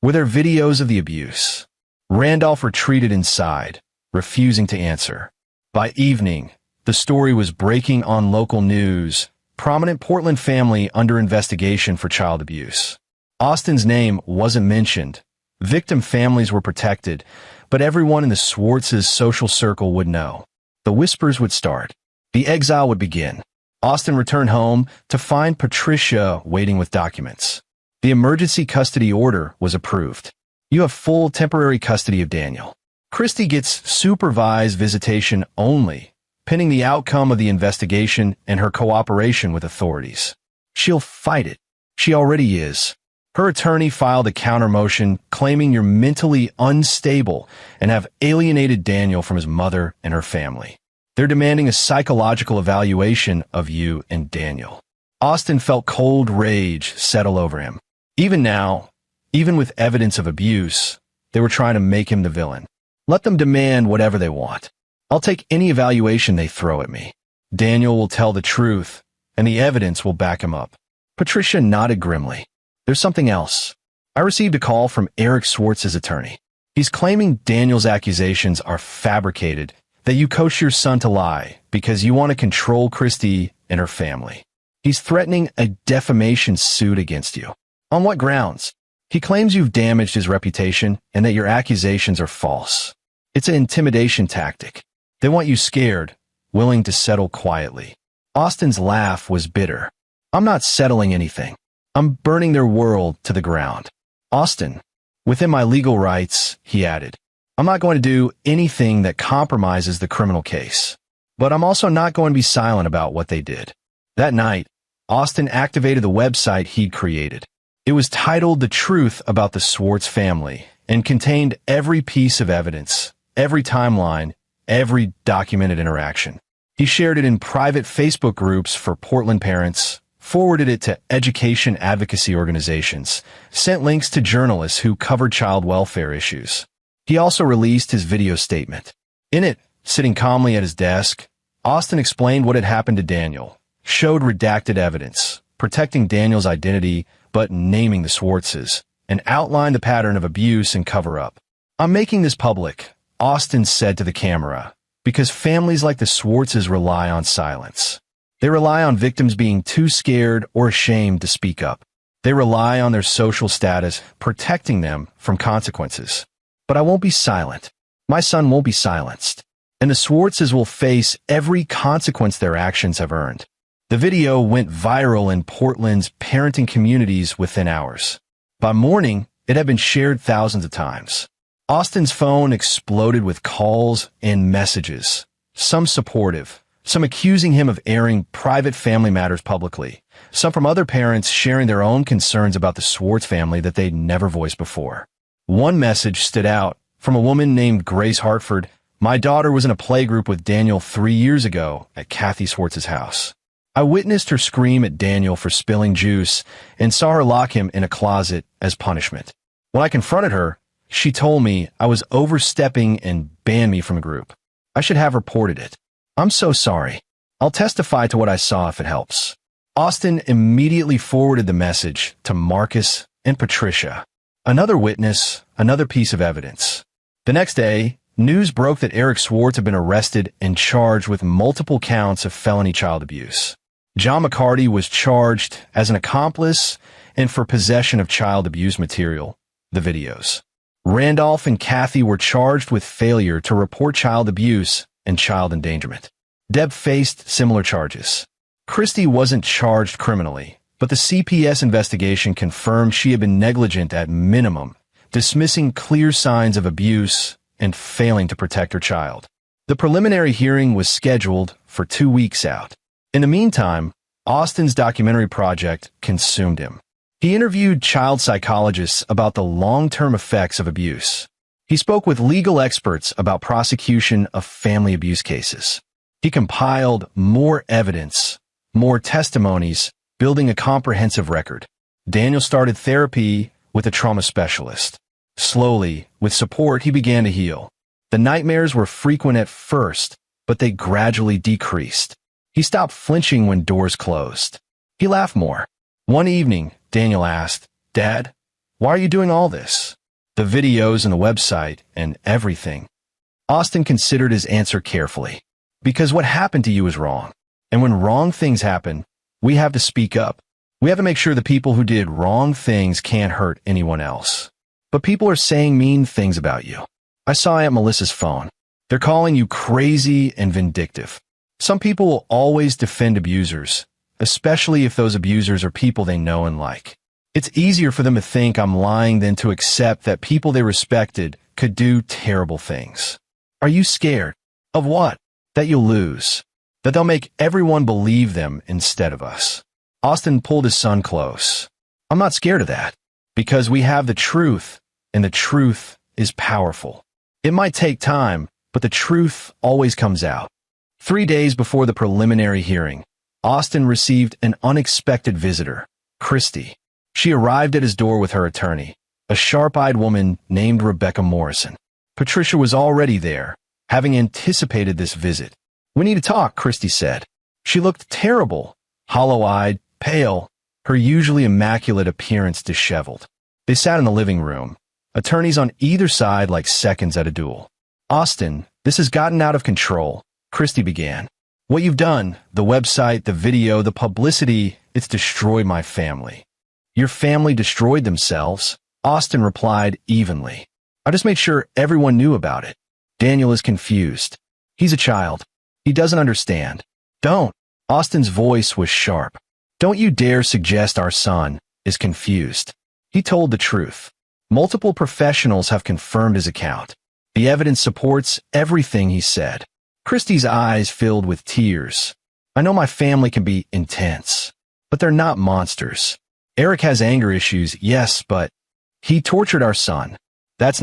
Were there videos of the abuse? Randolph retreated inside, refusing to answer. By evening, the story was breaking on local news. Prominent Portland family under investigation for child abuse. Austin's name wasn't mentioned. Victim families were protected, but everyone in the Swartz's social circle would know. The whispers would start. The exile would begin. Austin returned home to find Patricia waiting with documents. The emergency custody order was approved. You have full temporary custody of Daniel. Christy gets supervised visitation only, pending the outcome of the investigation and her cooperation with authorities. She'll fight it. She already is. Her attorney filed a counter motion claiming you're mentally unstable and have alienated Daniel from his mother and her family. They're demanding a psychological evaluation of you and Daniel. Austin felt cold rage settle over him. Even now, even with evidence of abuse, they were trying to make him the villain. Let them demand whatever they want. I'll take any evaluation they throw at me. Daniel will tell the truth, and the evidence will back him up. Patricia nodded grimly. There's something else. I received a call from Eric Schwartz's attorney. He's claiming Daniel's accusations are fabricated, that you coached your son to lie because you want to control Christy and her family. He's threatening a defamation suit against you. On what grounds? He claims you've damaged his reputation and that your accusations are false. It's an intimidation tactic. They want you scared, willing to settle quietly. Austin's laugh was bitter. I'm not settling anything. I'm burning their world to the ground. Austin, within my legal rights, he added, I'm not going to do anything that compromises the criminal case. But I'm also not going to be silent about what they did. That night, Austin activated the website he'd created. It was titled The Truth About the Schwartz Family and contained every piece of evidence, every timeline, every documented interaction. He shared it in private Facebook groups for Portland parents, forwarded it to education advocacy organizations, sent links to journalists who covered child welfare issues. He also released his video statement. In it, sitting calmly at his desk, Austin explained what had happened to Daniel, showed redacted evidence, protecting Daniel's identity but naming the Schwartzes, and outlined the pattern of abuse and cover-up. I'm making this public, Austin said to the camera, because families like the Schwartzes rely on silence. They rely on victims being too scared or ashamed to speak up. They rely on their social status protecting them from consequences. But I won't be silent. My son won't be silenced. And the Schwartzes will face every consequence their actions have earned. The video went viral in Portland's parenting communities within hours. By morning, it had been shared thousands of times. Austin's phone exploded with calls and messages, some supportive, some accusing him of airing private family matters publicly, some from other parents sharing their own concerns about the Schwartz family that they'd never voiced before. One message stood out from a woman named Grace Hartford. My daughter was in a playgroup with Daniel 3 years ago at Kathy Schwartz's house. I witnessed her scream at Daniel for spilling juice and saw her lock him in a closet as punishment. When I confronted her, she told me I was overstepping and banned me from a group. I should have reported it. I'm so sorry. I'll testify to what I saw if it helps. Austin immediately forwarded the message to Marcus and Patricia. Another witness, another piece of evidence. The next day, news broke that Eric Schwartz had been arrested and charged with multiple counts of felony child abuse. John McCarty was charged as an accomplice and for possession of child abuse material, the videos. Randolph and Kathy were charged with failure to report child abuse and child endangerment. Deb faced similar charges. Christy wasn't charged criminally, but the CPS investigation confirmed she had been negligent at minimum, dismissing clear signs of abuse and failing to protect her child. The preliminary hearing was scheduled for 2 weeks out. In the meantime, Austin's documentary project consumed him. He interviewed child psychologists about the long-term effects of abuse. He spoke with legal experts about prosecution of family abuse cases. He compiled more evidence, more testimonies, building a comprehensive record. Daniel started therapy with a trauma specialist. Slowly, with support, he began to heal. The nightmares were frequent at first, but they gradually decreased. He stopped flinching when doors closed. He laughed more. One evening, Daniel asked, "Dad, why are you doing all this? The videos and the website and everything." Austin considered his answer carefully. Because what happened to you is wrong. And when wrong things happen, we have to speak up. We have to make sure the people who did wrong things can't hurt anyone else. But people are saying mean things about you. I saw Aunt Melissa's phone. They're calling you crazy and vindictive. Some people will always defend abusers, especially if those abusers are people they know and like. It's easier for them to think I'm lying than to accept that people they respected could do terrible things. Are you scared? Of what? That you'll lose. That they'll make everyone believe them instead of us. Austin pulled his son close. I'm not scared of that, because we have the truth, and the truth is powerful. It might take time, but the truth always comes out. 3 days before the preliminary hearing, Austin received an unexpected visitor, Christy. She arrived at his door with her attorney, a sharp-eyed woman named Rebecca Morrison. Patricia was already there, having anticipated this visit. "We need to talk," Christy said. She looked terrible, hollow-eyed, pale, her usually immaculate appearance disheveled. They sat in the living room, attorneys on either side like seconds at a duel. "Austin, this has gotten out of control," Christy began. "What you've done, the website, the video, the publicity, it's destroyed my family." "Your family destroyed themselves," Austin replied evenly. "I just made sure everyone knew about it." Daniel is confused. He's a child. He doesn't understand. "Don't." Austin's voice was sharp. "Don't you dare suggest our son is confused. He told the truth. Multiple professionals have confirmed his account. The evidence supports everything he said." Christy's eyes filled with tears. "I know my family can be intense, but they're not monsters. Eric has anger issues, yes, but he tortured our son. It's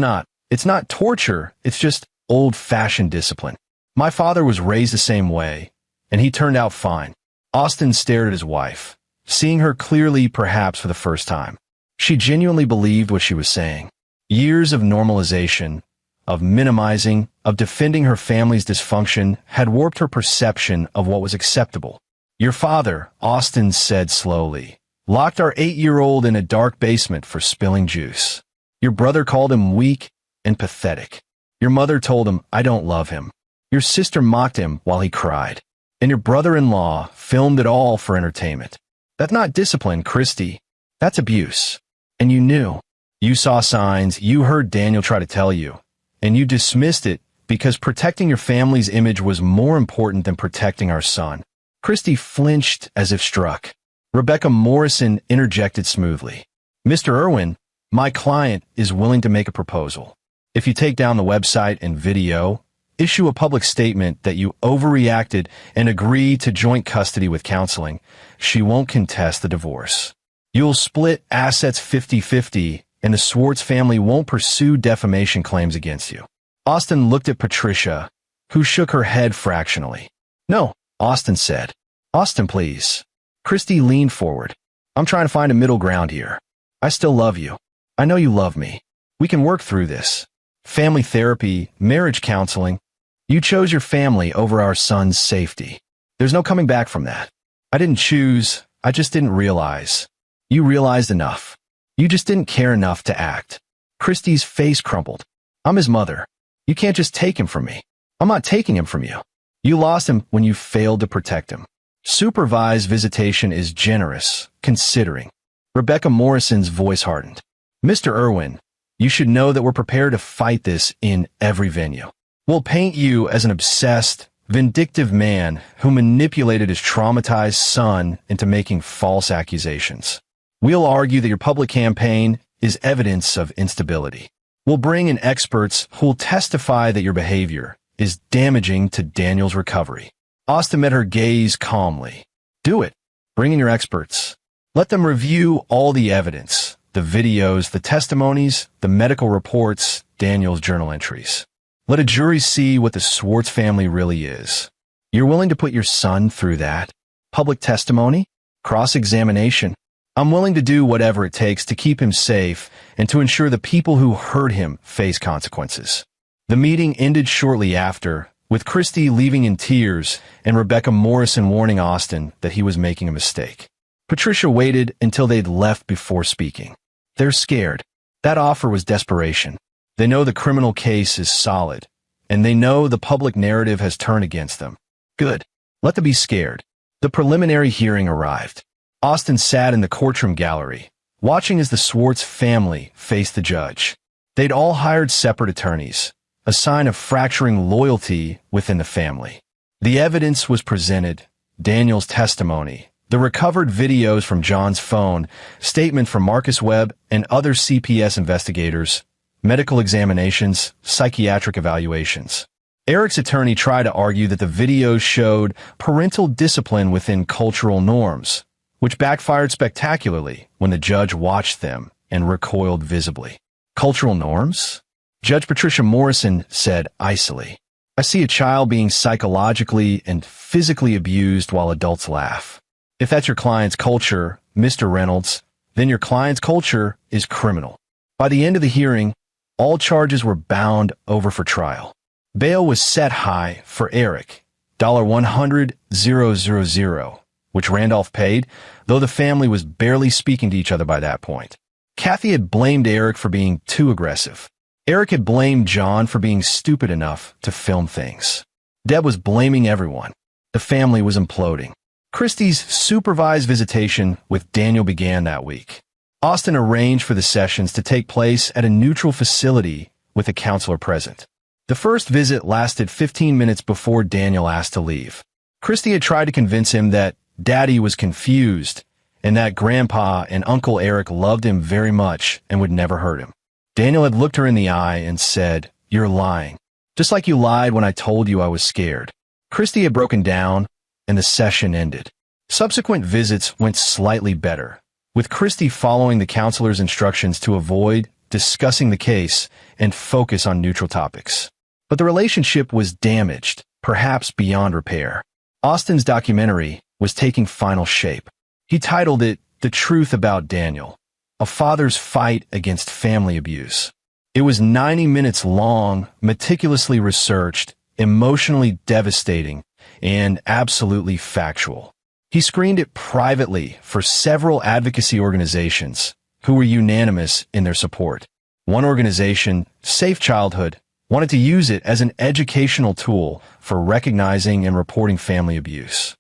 not torture, it's just old-fashioned discipline. My father was raised the same way, and he turned out fine." Austin stared at his wife, seeing her clearly perhaps for the first time. She genuinely believed what she was saying. Years of normalization, of minimizing, of defending her family's dysfunction had warped her perception of what was acceptable. "Your father," Austin said slowly, "locked our 8-year-old in a dark basement for spilling juice. Your brother called him weak and pathetic. Your mother told him, 'I don't love him.' Your sister mocked him while he cried. And your brother-in-law filmed it all for entertainment. That's not discipline, Christy. That's abuse. And you knew. You saw signs, you heard Daniel try to tell you, and you dismissed it because protecting your family's image was more important than protecting our son." Christy flinched as if struck. Rebecca Morrison interjected smoothly. "Mr. Irwin, my client is willing to make a proposal. If you take down the website and video, issue a public statement that you overreacted and agree to joint custody with counseling, she won't contest the divorce. You'll split assets 50-50, and the Swartz family won't pursue defamation claims against you." Austin looked at Patricia, who shook her head fractionally. "No," Austin said. "Austin, please." Christy leaned forward. "I'm trying to find a middle ground here. I still love you. I know you love me. We can work through this. Family therapy, marriage counseling. You chose your family over our son's safety. There's no coming back from that. I didn't choose, I just didn't realize. You realized enough. You just didn't care enough to act." Christy's face crumpled. "I'm his mother. You can't just take him from me. I'm not taking him from you. You lost him when you failed to protect him. Supervised visitation is generous, considering." Rebecca Morrison's voice hardened. "Mr. Irwin, you should know that we're prepared to fight this in every venue. We'll paint you as an obsessed, vindictive man who manipulated his traumatized son into making false accusations. We'll argue that your public campaign is evidence of instability. We'll bring in experts who'll testify that your behavior is damaging to Daniel's recovery." Austin met her gaze calmly. "Do it. Bring in your experts. Let them review all the evidence, the videos, the testimonies, the medical reports, Daniel's journal entries. Let a jury see what the Swartz family really is. You're willing to put your son through that? Public testimony? Cross-examination? I'm willing to do whatever it takes to keep him safe and to ensure the people who hurt him face consequences." The meeting ended shortly after, with Christy leaving in tears and Rebecca Morrison warning Austin that he was making a mistake. Patricia waited until they'd left before speaking. They're scared. That offer was desperation. They know the criminal case is solid, and they know the public narrative has turned against them. Good. Let them be scared. The preliminary hearing arrived. Austin sat in the courtroom gallery, watching as the Swartz family faced the judge. They'd all hired separate attorneys, a sign of fracturing loyalty within the family. The evidence was presented, Daniel's testimony, The recovered videos from John's phone, statement from Marcus Webb and other CPS investigators, medical examinations, psychiatric evaluations. Eric's attorney tried to argue that the videos showed parental discipline within cultural norms, which backfired spectacularly when the judge watched them and recoiled visibly. Cultural norms? Judge Patricia Morrison said icily, "I see a child being psychologically and physically abused while adults laugh. If that's your client's culture, Mr. Reynolds, then your client's culture is criminal." By the end of the hearing, all charges were bound over for trial. Bail was set high for Eric, $100,000, which Randolph paid, though the family was barely speaking to each other by that point. Kathy had blamed Eric for being too aggressive. Eric had blamed John for being stupid enough to film things. Deb was blaming everyone. The family was imploding. Christie's supervised visitation with Daniel began that week. Austin arranged for the sessions to take place at a neutral facility with a counselor present. The first visit lasted 15 minutes before Daniel asked to leave. Christie had tried to convince him that Daddy was confused and that Grandpa and Uncle Eric loved him very much and would never hurt him. Daniel had looked her in the eye and said, "You're lying. Just like you lied when I told you I was scared." Christie had broken down, and the session ended. Subsequent visits went slightly better, with Christie following the counselor's instructions to avoid discussing the case and focus on neutral topics. But the relationship was damaged, perhaps beyond repair. Austin's documentary was taking final shape. He titled it "The Truth About Daniel: A Father's Fight Against Family Abuse." It was 90 minutes long, meticulously researched, emotionally devastating, and absolutely factual. He screened it privately for several advocacy organizations who were unanimous in their support. One organization, Safe Childhood, wanted to use it as an educational tool for recognizing and reporting family abuse.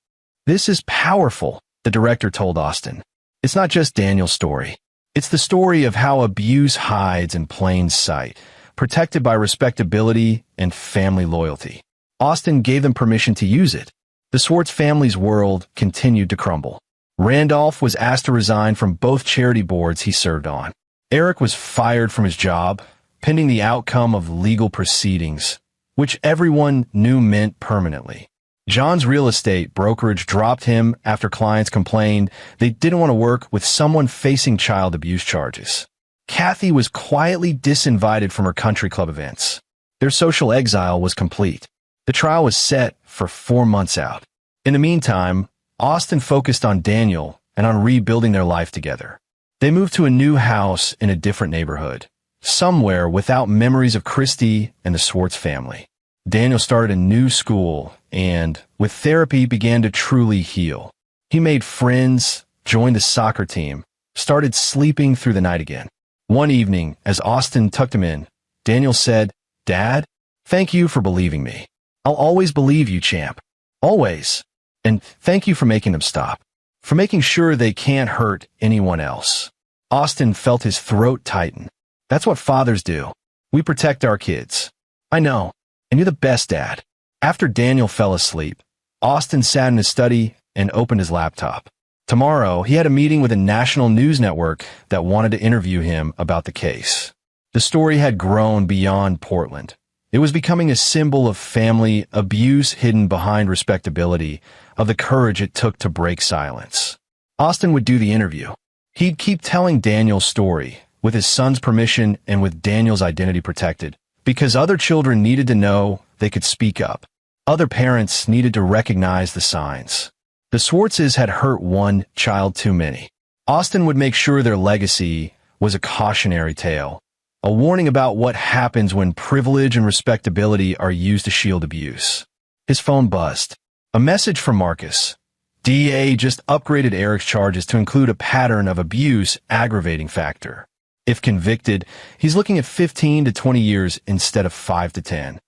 "This is powerful," the director told Austin. "It's not just Daniel's story. It's the story of how abuse hides in plain sight, protected by respectability and family loyalty." Austin gave them permission to use it. The Swartz family's world continued to crumble. Randolph was asked to resign from both charity boards he served on. Eric was fired from his job, pending the outcome of legal proceedings, which everyone knew meant permanently. John's real estate brokerage dropped him after clients complained they didn't want to work with someone facing child abuse charges. Kathy was quietly disinvited from her country club events. Their social exile was complete. The trial was set for 4 months out. In the meantime, Austin focused on Daniel and on rebuilding their life together. They moved to a new house in a different neighborhood, somewhere without memories of Christie and the Swartz family. Daniel started a new school and, with therapy, began to truly heal. He made friends, joined the soccer team, started sleeping through the night again. One evening, as Austin tucked him in, Daniel said, "Dad, thank you for believing me. I'll always believe you, champ. Always. And thank you for making them stop. For making sure they can't hurt anyone else." Austin felt his throat tighten. "That's what fathers do. We protect our kids." "I know. And you're the best dad." After Daniel fell asleep, Austin sat in his study and opened his laptop. Tomorrow, he had a meeting with a national news network that wanted to interview him about the case. The story had grown beyond Portland. It was becoming a symbol of family abuse hidden behind respectability, of the courage it took to break silence. Austin would do the interview. He'd keep telling Daniel's story, with his son's permission and with Daniel's identity protected, because other children needed to know they could speak up. Other parents needed to recognize the signs. The Swartzes had hurt one child too many. Austin would make sure their legacy was a cautionary tale, a warning about what happens when privilege and respectability are used to shield abuse. His phone buzzed. A message from Marcus. DA just upgraded Eric's charges to include a pattern of abuse aggravating factor. If convicted, he's looking at 15 to 20 years instead of 5 to 10.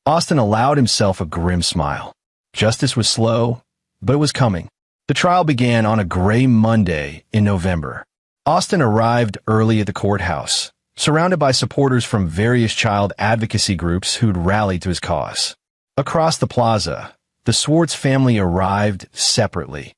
Austin allowed himself a grim smile. Justice was slow, but it was coming. The trial began on a gray Monday in November. Austin arrived early at the courthouse, surrounded by supporters from various child advocacy groups who'd rallied to his cause. Across the plaza, the Swartz family arrived separately.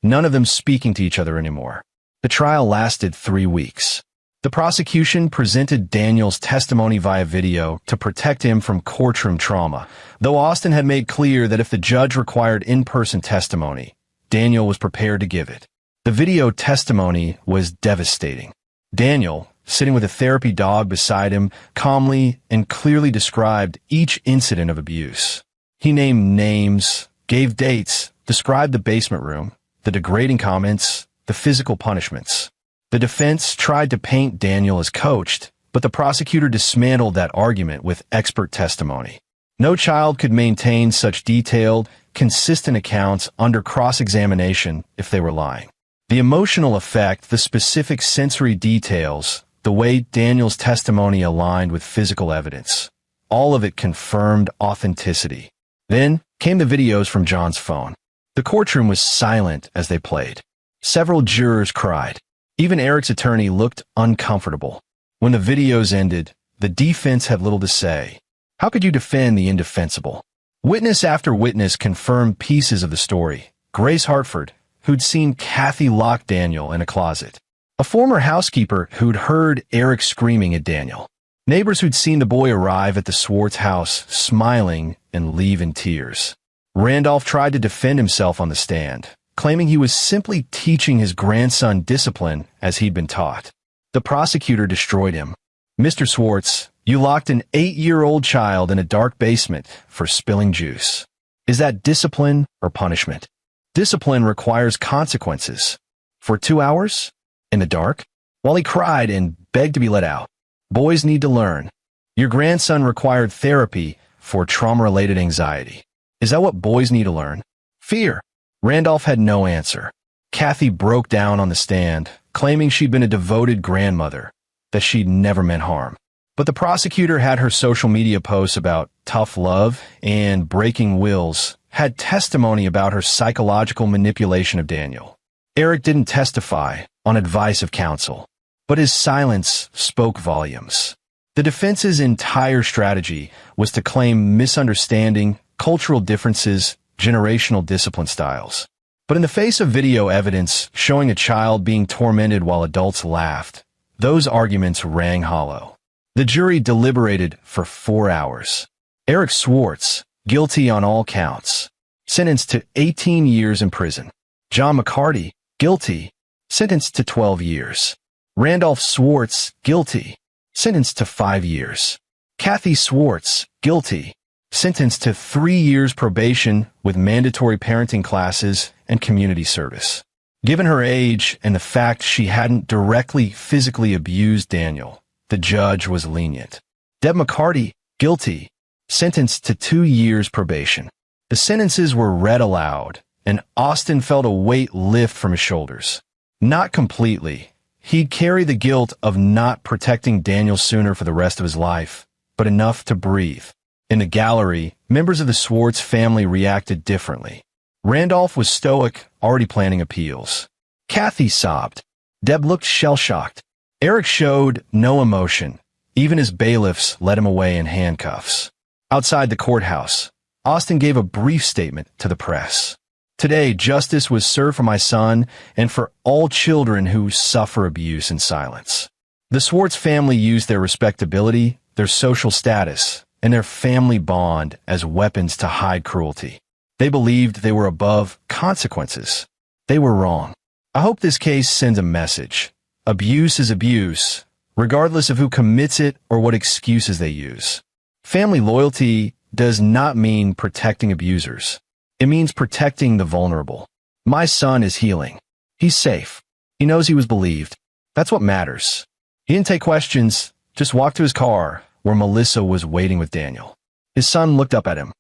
none of them speaking to each other anymore. The trial lasted 3 weeks. The prosecution presented Daniel's testimony via video to protect him from courtroom trauma, though Austin had made clear that if the judge required in-person testimony, Daniel was prepared to give it. The video testimony was devastating. Daniel, sitting with a therapy dog beside him, calmly and clearly described each incident of abuse. He named names, gave dates, described the basement room, the degrading comments, the physical punishments. The defense tried to paint Daniel as coached, but the prosecutor dismantled that argument with expert testimony. No child could maintain such detailed, consistent accounts under cross-examination if they were lying. The emotional effect, the specific sensory details, the way Daniel's testimony aligned with physical evidence, all of it confirmed authenticity. Then came the videos from John's phone. The courtroom was silent as they played. Several jurors cried. Even Eric's attorney looked uncomfortable. When the videos ended, the defense had little to say. How could you defend the indefensible? Witness after witness confirmed pieces of the story. Grace Hartford, who'd seen Kathy lock Daniel in a closet. A former housekeeper who'd heard Eric screaming at Daniel. Neighbors who'd seen the boy arrive at the Swartz house, smiling and leave in tears. Randolph tried to defend himself on the stand, claiming he was simply teaching his grandson discipline as he'd been taught. The prosecutor destroyed him. Mr. Swartz, you locked an 8-year-old child in a dark basement for spilling juice. Is that discipline or punishment? Discipline requires consequences. For 2 hours? In the dark? While he cried and begged to be let out. Boys need to learn. Your grandson required therapy for trauma-related anxiety. Is that what boys need to learn? Fear. Randolph had no answer. Kathy broke down on the stand, claiming she'd been a devoted grandmother, that she'd never meant harm. But the prosecutor had her social media posts about tough love and breaking wills, had testimony about her psychological manipulation of Daniel. Eric didn't testify on advice of counsel, but his silence spoke volumes. The defense's entire strategy was to claim misunderstanding, cultural differences, generational discipline styles. But in the face of video evidence showing a child being tormented while adults laughed, those arguments rang hollow. The jury deliberated for 4 hours. Eric Swartz, guilty on all counts, sentenced to 18 years in prison. John McCarty, guilty, sentenced to 12 years. Randolph Swartz, guilty, sentenced to 5 years. Kathy Swartz, guilty, sentenced to 3 years probation with mandatory parenting classes and community service. Given her age and the fact she hadn't directly physically abused Daniel, the judge was lenient. Deb McCarty, guilty, sentenced to 2 years probation. The sentences were read aloud, and Austin felt a weight lift from his shoulders. Not completely. He'd carry the guilt of not protecting Daniel sooner for the rest of his life, but enough to breathe. In the gallery, members of the Swartz family reacted differently. Randolph was stoic, already planning appeals. Kathy sobbed. Deb looked shell-shocked. Eric showed no emotion. Even his bailiffs led him away in handcuffs. Outside the courthouse, Austin gave a brief statement to the press. Today, justice was served for my son and for all children who suffer abuse in silence. The Swartz family used their respectability, their social status, and their family bond as weapons to hide cruelty. They believed they were above consequences. They were wrong. I hope this case sends a message. Abuse is abuse, regardless of who commits it or what excuses they use. Family loyalty does not mean protecting abusers. It means protecting the vulnerable. My son is healing. He's safe. He knows he was believed. That's what matters. He didn't take questions, just walked to his car, where Melissa was waiting with Daniel. His son looked up at him.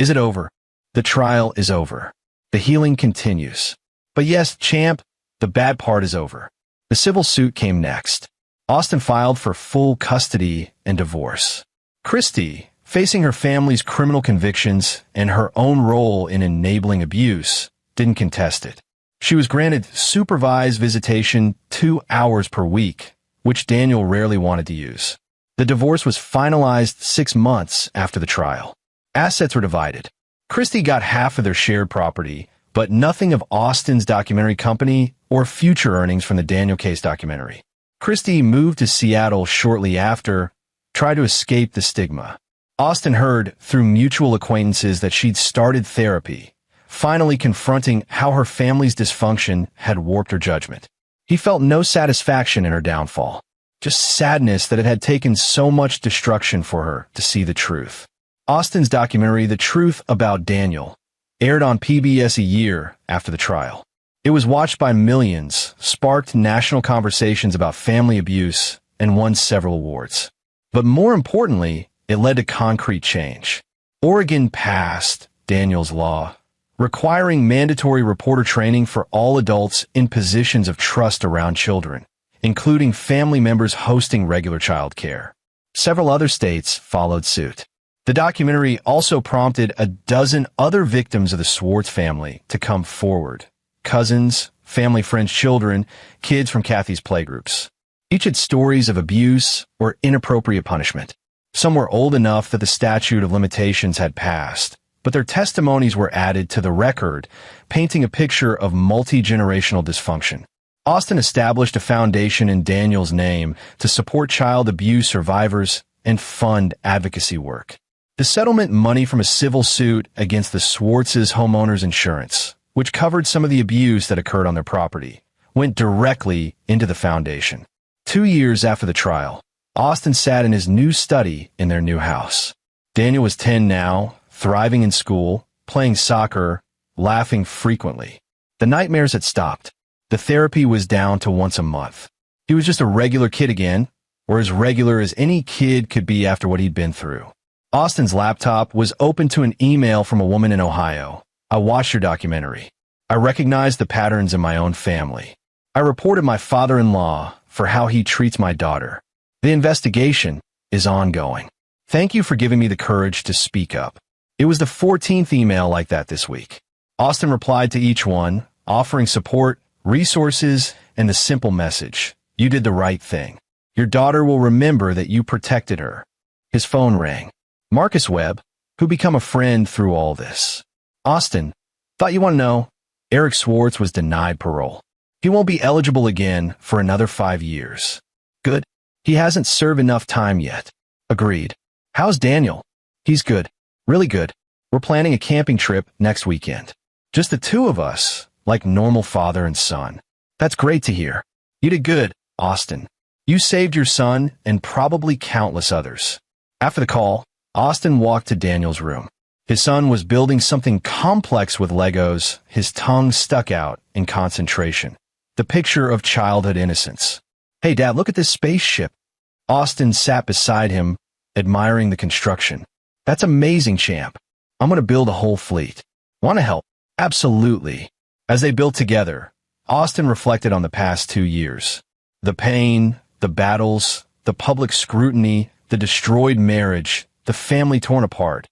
Is it over? The trial is over. The healing continues. But yes, champ, the bad part is over. The civil suit came next. Austin filed for full custody and divorce. Christy, facing her family's criminal convictions and her own role in enabling abuse, didn't contest it. She was granted supervised visitation 2 hours per week, which Daniel rarely wanted to use. The divorce was finalized 6 months after the trial. Assets were divided. Christy got half of their shared property, but nothing of Austin's documentary company or future earnings from the Daniel Case documentary. Christy moved to Seattle shortly after, tried to escape the stigma. Austin heard through mutual acquaintances that she'd started therapy, finally confronting how her family's dysfunction had warped her judgment. He felt no satisfaction in her downfall, just sadness that it had taken so much destruction for her to see the truth. Austin's documentary, The Truth About Daniel, aired on PBS a year after the trial. It was watched by millions, sparked national conversations about family abuse, and won several awards. But more importantly, it led to concrete change. Oregon passed Daniel's Law, requiring mandatory reporter training for all adults in positions of trust around children, including family members hosting regular child care. Several other states followed suit. The documentary also prompted a dozen other victims of the Swartz family to come forward. Cousins, family friends' children, kids from Kathy's playgroups. Each had stories of abuse or inappropriate punishment. Some were old enough that the statute of limitations had passed, but their testimonies were added to the record, painting a picture of multi-generational dysfunction. Austin established a foundation in Daniel's name to support child abuse survivors and fund advocacy work. The settlement money from a civil suit against the Swartz's homeowners insurance, which covered some of the abuse that occurred on their property, went directly into the foundation. 2 years after the trial, Austin sat in his new study in their new house. Daniel was 10 now, thriving in school, playing soccer, laughing frequently. The nightmares had stopped. The therapy was down to once a month. He was just a regular kid again, or as regular as any kid could be after what he'd been through. Austin's laptop was open to an email from a woman in Ohio. "I watched your documentary. I recognized the patterns in my own family. I reported my father-in-law for how he treats my daughter. The investigation is ongoing. Thank you for giving me the courage to speak up." It was the 14th email like that this week. Austin replied to each one, offering support, resources, and the simple message: "You did the right thing. Your daughter will remember that you protected her." His phone rang. Marcus Webb, who became a friend through all this. "Austin, thought you want to know, Eric Swartz was denied parole. He won't be eligible again for another 5 years." "Good. He hasn't served enough time yet." "Agreed. How's Daniel?" "He's good. Really good. We're planning a camping trip next weekend. Just the two of us, like normal father and son." "That's great to hear. You did good, Austin. You saved your son and probably countless others." After the call, Austin walked to Daniel's room. His son was building something complex with Legos, his tongue stuck out in concentration. The picture of childhood innocence. "Hey, Dad, look at this spaceship." Austin sat beside him, admiring the construction. "That's amazing, champ. I'm going to build a whole fleet." "Want to help?" "Absolutely." As they built together, Austin reflected on the past 2 years. The pain, the battles, the public scrutiny, the destroyed marriage, the family torn apart.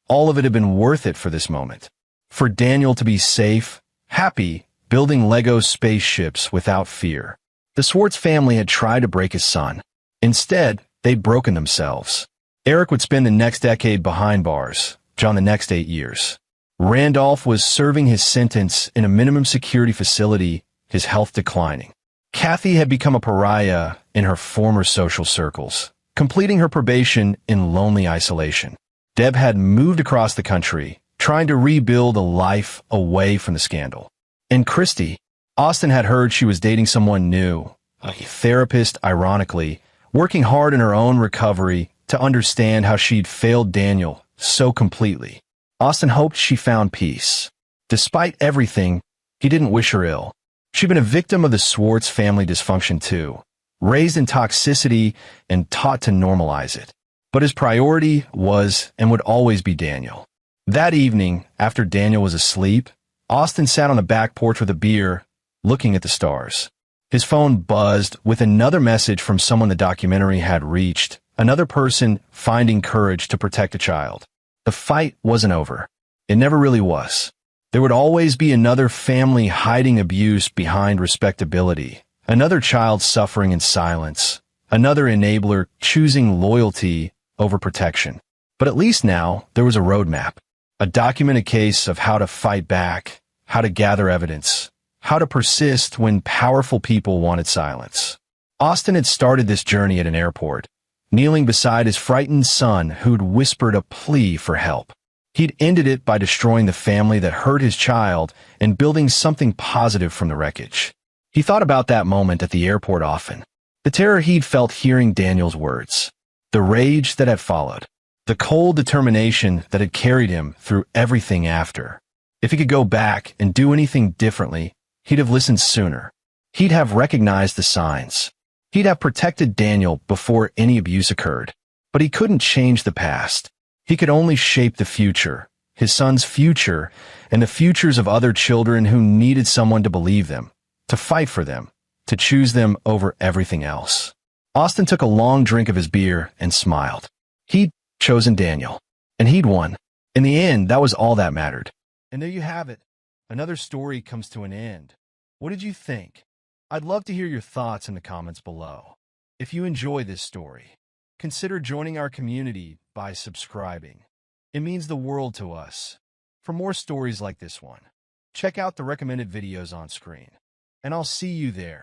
All of it had been worth it for this moment. For Daniel to be safe, happy, building Lego spaceships without fear. The Swartz family had tried to break his son. Instead, they'd broken themselves. Eric would spend the next decade behind bars, John the next 8 years. Randolph was serving his sentence in a minimum security facility, his health declining. Kathy had become a pariah in her former social circles, completing her probation in lonely isolation. Deb had moved across the country, trying to rebuild a life away from the scandal. And Christy, Austin had heard she was dating someone new, a therapist, ironically, working hard in her own recovery to understand how she'd failed Daniel so completely. Austin hoped she found peace. Despite everything, he didn't wish her ill. She'd been a victim of the Swartz family dysfunction too, raised in toxicity and taught to normalize it. But his priority was and would always be Daniel. That evening, after Daniel was asleep, Austin sat on the back porch with a beer, looking at the stars. His phone buzzed with another message from someone the documentary had reached, another person finding courage to protect a child. The fight wasn't over. It never really was. There would always be another family hiding abuse behind respectability, another child suffering in silence, another enabler choosing loyalty over protection. But at least now, there was a roadmap, a documented case of how to fight back, how to gather evidence, how to persist when powerful people wanted silence. Austin had started this journey at an airport, kneeling beside his frightened son who'd whispered a plea for help. He'd ended it by destroying the family that hurt his child and building something positive from the wreckage. He thought about that moment at the airport often. The terror he'd felt hearing Daniel's words, the rage that had followed, the cold determination that had carried him through everything after. If he could go back and do anything differently, he'd have listened sooner. He'd have recognized the signs. He'd have protected Daniel before any abuse occurred. But he couldn't change the past. He could only shape the future, his son's future, and the futures of other children who needed someone to believe them, to fight for them, to choose them over everything else. Austin took a long drink of his beer and smiled. He'd chosen Daniel, and he'd won. In the end, that was all that mattered. And there you have it. Another story comes to an end. What did you think? I'd love to hear your thoughts in the comments below. If you enjoy this story, consider joining our community by subscribing. It means the world to us. For more stories like this one, check out the recommended videos on screen. And I'll see you there.